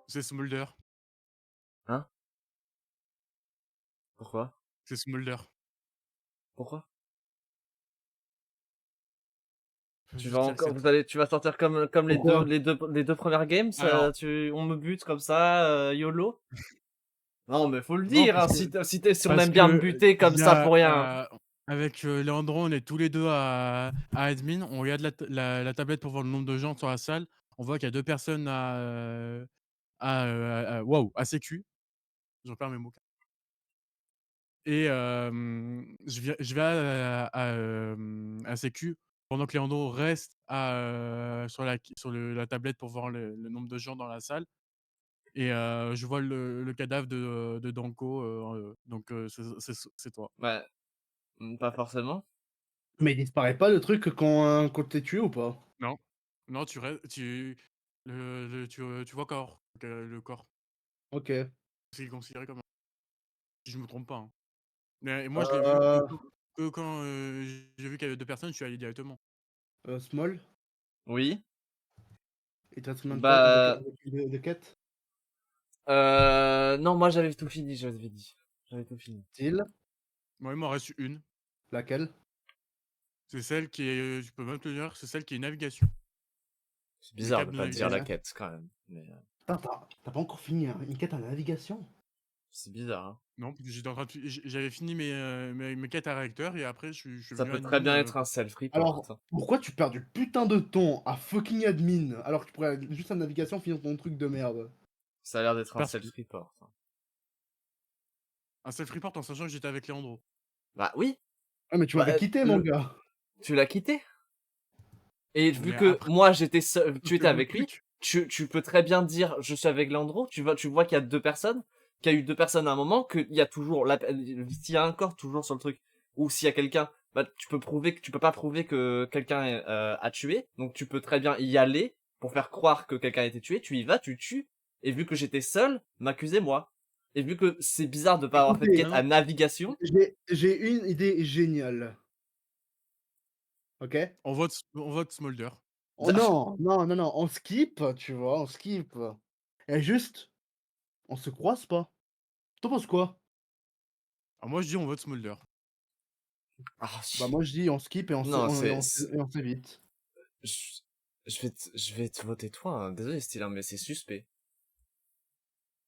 C'est Smolder. Hein? Pourquoi? C'est Smolder. Pourquoi? Faut Tu juste vas qu'il encore, accepte. tu vas sortir comme Pourquoi? les deux premières games, Alors, on me bute comme ça, YOLO? Non, mais faut le non, dire, parce hein, que si on parce aime bien me que buter comme il y ça pour rien. avec Léandro, on est tous les deux à admin. On regarde la tablette pour voir le nombre de gens sur la salle. On voit qu'il y a 2 personnes waouh, à sécu. Je perds mes mots. Et je vais à sécu pendant que Léandro reste sur la tablette pour voir le nombre de gens dans la salle. Et je vois le cadavre de Danko, donc c'est toi. Ouais, pas forcément. Mais il disparaît pas le truc quand t'es tué ou pas? Non, non, tu restes, tu vois corps, le corps. OK. C'est considéré comme un... Si je me trompe pas, hein. Mais moi, je l'ai vu Euh, que quand j'ai vu qu'il y avait 2 personnes, je suis allé directement. Small? Oui. Il te reste combien Bah, de quêtes? non, moi j'avais tout fini, j'avais dit. J'avais tout fini. Style, Moi, il m'en reste une. laquelle? C'est celle qui est. Je peux même te le dire, c'est celle qui est navigation. C'est Les bizarre câbles de de pas dire la navigation. quête quand même. Mais Putain, t'as pas encore fini une quête à la navigation? c'est bizarre. Hein. Non, parce que j'étais en train de j'avais fini mes quêtes à réacteur et après je suis Ça venu peut très admin. bien être un self-report. Alors, pourquoi tu perds du putain de temps à fucking admin alors que tu pourrais juste à navigation finir ton truc de merde? Ça a l'air d'être un Parce que- self-report. Hein. Un self-report en sachant que j'étais avec Leandro. Bah oui, Ah, mais tu Bah, m'avais quitté, mon gars. tu l'as quitté. Et vu Mais que après, moi j'étais seul, tu c'est étais mon avec lui, truc. tu peux très bien dire je suis avec Leandro, tu vois qu'il y a deux personnes, qu'il y a eu deux personnes à un moment, qu'il y a toujours, s'il y a un corps toujours sur le truc, ou s'il y a quelqu'un, bah tu peux pas prouver que quelqu'un a tué, donc tu peux très bien y aller pour faire croire que quelqu'un a été tué, tu y vas, tu tues, et vu que j'étais seul, m'accuser moi. Et vu que c'est bizarre de pas avoir fait de Écoutez, quête à navigation, J'ai une idée géniale. Ok? On vote Smolder. Oh non, non, non, non, on skip, tu vois, on skip. Et juste, on se croise pas. T'en penses quoi? Alors moi je dis on vote Smolder. ah, Bah moi je dis on skip et non, on s'évite. je, je vais te voter toi, hein. Désolé Stylian, mais c'est suspect.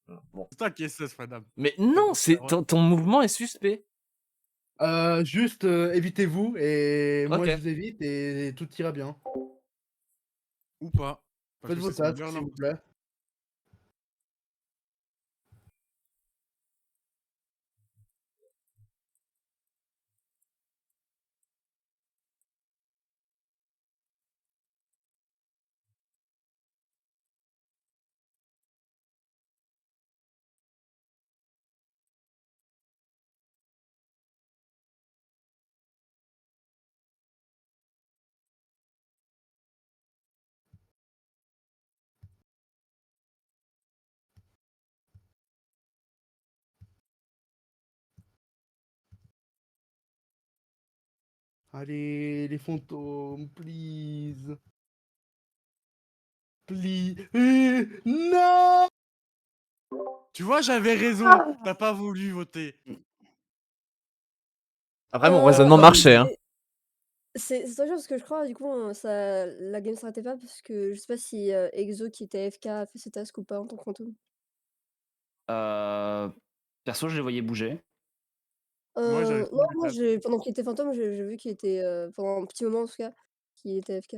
Voilà, bon. C'est toi qui es sus, madame. Mais non, c'est ton mouvement est suspect. Juste évitez-vous et moi Ok. je vous évite et tout ira bien. Ou pas. Parce Faites que vos c'est tasks Smolder s'il là. vous plaît. Allez, les fantômes, please. Please. Non! Tu vois, j'avais raison. T'as pas voulu voter. Après, mon raisonnement non, marchait, hein. c'est trop chiant parce que je crois, du coup, ça la game s'arrêtait pas parce que je sais pas si, Exo qui était AFK a fait ses tasks ou pas en tant que fantôme. Perso, je les voyais bouger. Moi, j'avais Non, fini mes moi tasks. pendant qu'il était fantôme, j'ai vu qu'il était, pendant un petit moment en tout cas, qu'il était AFK.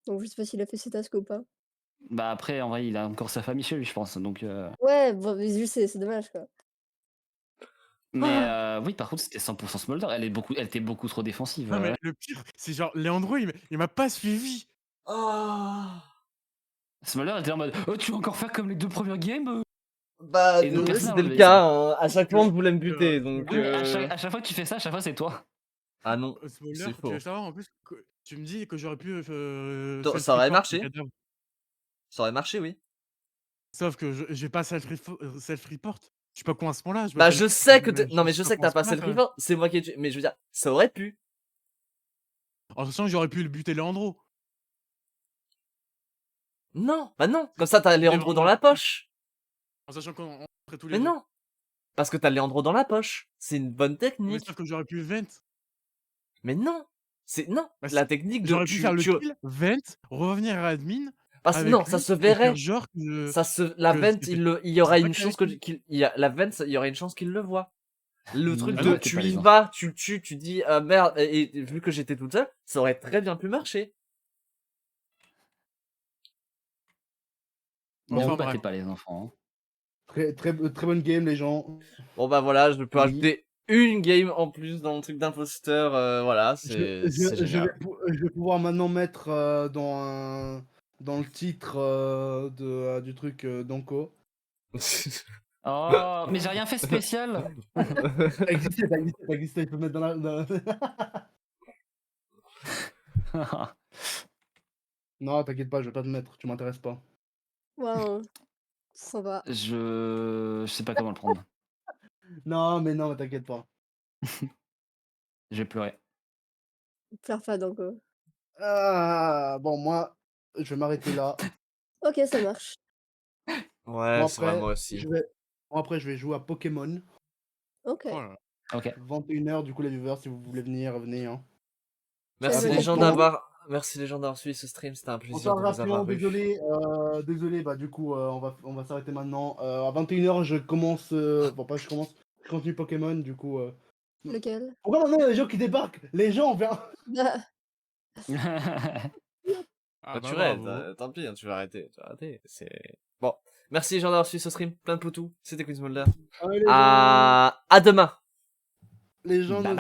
Donc je sais pas s'il a fait ses tasks ou pas. Bah après, en vrai, il a encore sa famille chez lui, je pense. Donc, Ouais, bon, mais juste c'est dommage quoi. mais oui, par contre, c'était 100% Smolder. Elle était beaucoup trop défensive. Non mais le pire, c'est genre Leandro, il m'a pas suivi. Smolder était en mode oh, tu vas encore faire comme les deux premières games Bah, Et nous, désolé, personne n'a c'était le relevé cas, ça. hein. À chaque fois, on voulait me buter, donc... Oui, mais à chaque fois que tu fais ça, à chaque fois, c'est toi. Ah non, Smolder, c'est tu faux. veux savoir en plus que tu me dis que j'aurais pu Ça aurait self-report marché. le cadavre. Ça aurait marché, oui. Sauf que j'ai pas self-report. Je suis pas con à ce point-là. Bah, je sais que... Non, mais suis je sais que con à t'as ce pas point-là, le quand même. river, c'est moi qui ai tué. Mais je veux dire, ça aurait pu. En sachant que j'aurais pu le buter Leandro. Non, bah non. Comme ça, t'as Leandro dans la poche. En sachant qu'on ferait tous Mais les deux. non. Parce que t'as Leandro dans la poche. C'est une bonne Mais technique. sauf que j'aurais pu vent. Mais non. C'est... Non. Bah, La technique de... j'aurais pu faire le kill, vent, revenir à admin Parce... avec Non, ça lui se et faire verrait. genre que Ça se... La que vente, c'était il y aura pas une qu'avec chance que... lui. La vente, il y aurait une chance qu'il le voit. Le truc Ne de battez tu pas y les gens. vas, tu le tues, tu dis ah merde, et vu que j'étais toute seule, ça aurait très bien pu marcher. Ne Enfin vous battez bref. pas les enfants. Très bonne game les gens. Bon bah voilà, je peux Oui. ajouter une game en plus dans le truc d'imposteur, voilà, c'est Je génial. vais pouvoir maintenant mettre dans le titre du truc d'Anko. Oh, mais j'ai rien fait spécial. Ça existait, il faut mettre dans la... Non, t'inquiète pas, je vais pas te mettre, tu m'intéresses pas. Waouh, sympa. Je sais pas comment le prendre. Non, mais t'inquiète pas. Je vais pleurer. Pleure pas donc. Bon, moi, je vais m'arrêter là. Ok, ça marche. Ouais, Bon, c'est vrai, après, moi aussi. je vais jouer à Pokémon. Ok. Oh là là. Ok. 21h, du coup, les viewers, si vous voulez venir, venez. Hein. Merci Ouais, les gens Pokémon. d'avoir suivi ce stream, c'était un plaisir Bonsoir de vous Rapion, avoir eu. désolé, bah du coup on va s'arrêter maintenant. À 21h je commence, bon pas je commence, je continue Pokémon du coup. Lequel? Pourquoi maintenant il y a des gens qui débarquent? Les gens, on vient. Bah, Ah bah Naturel, bravo. tant pis, hein, tu vas arrêter, c'est... Bon, merci les gens d'avoir suivi ce stream, plein de poutous, c'était Queen Smolder. Allez, les gens, À demain. les gens Bye ne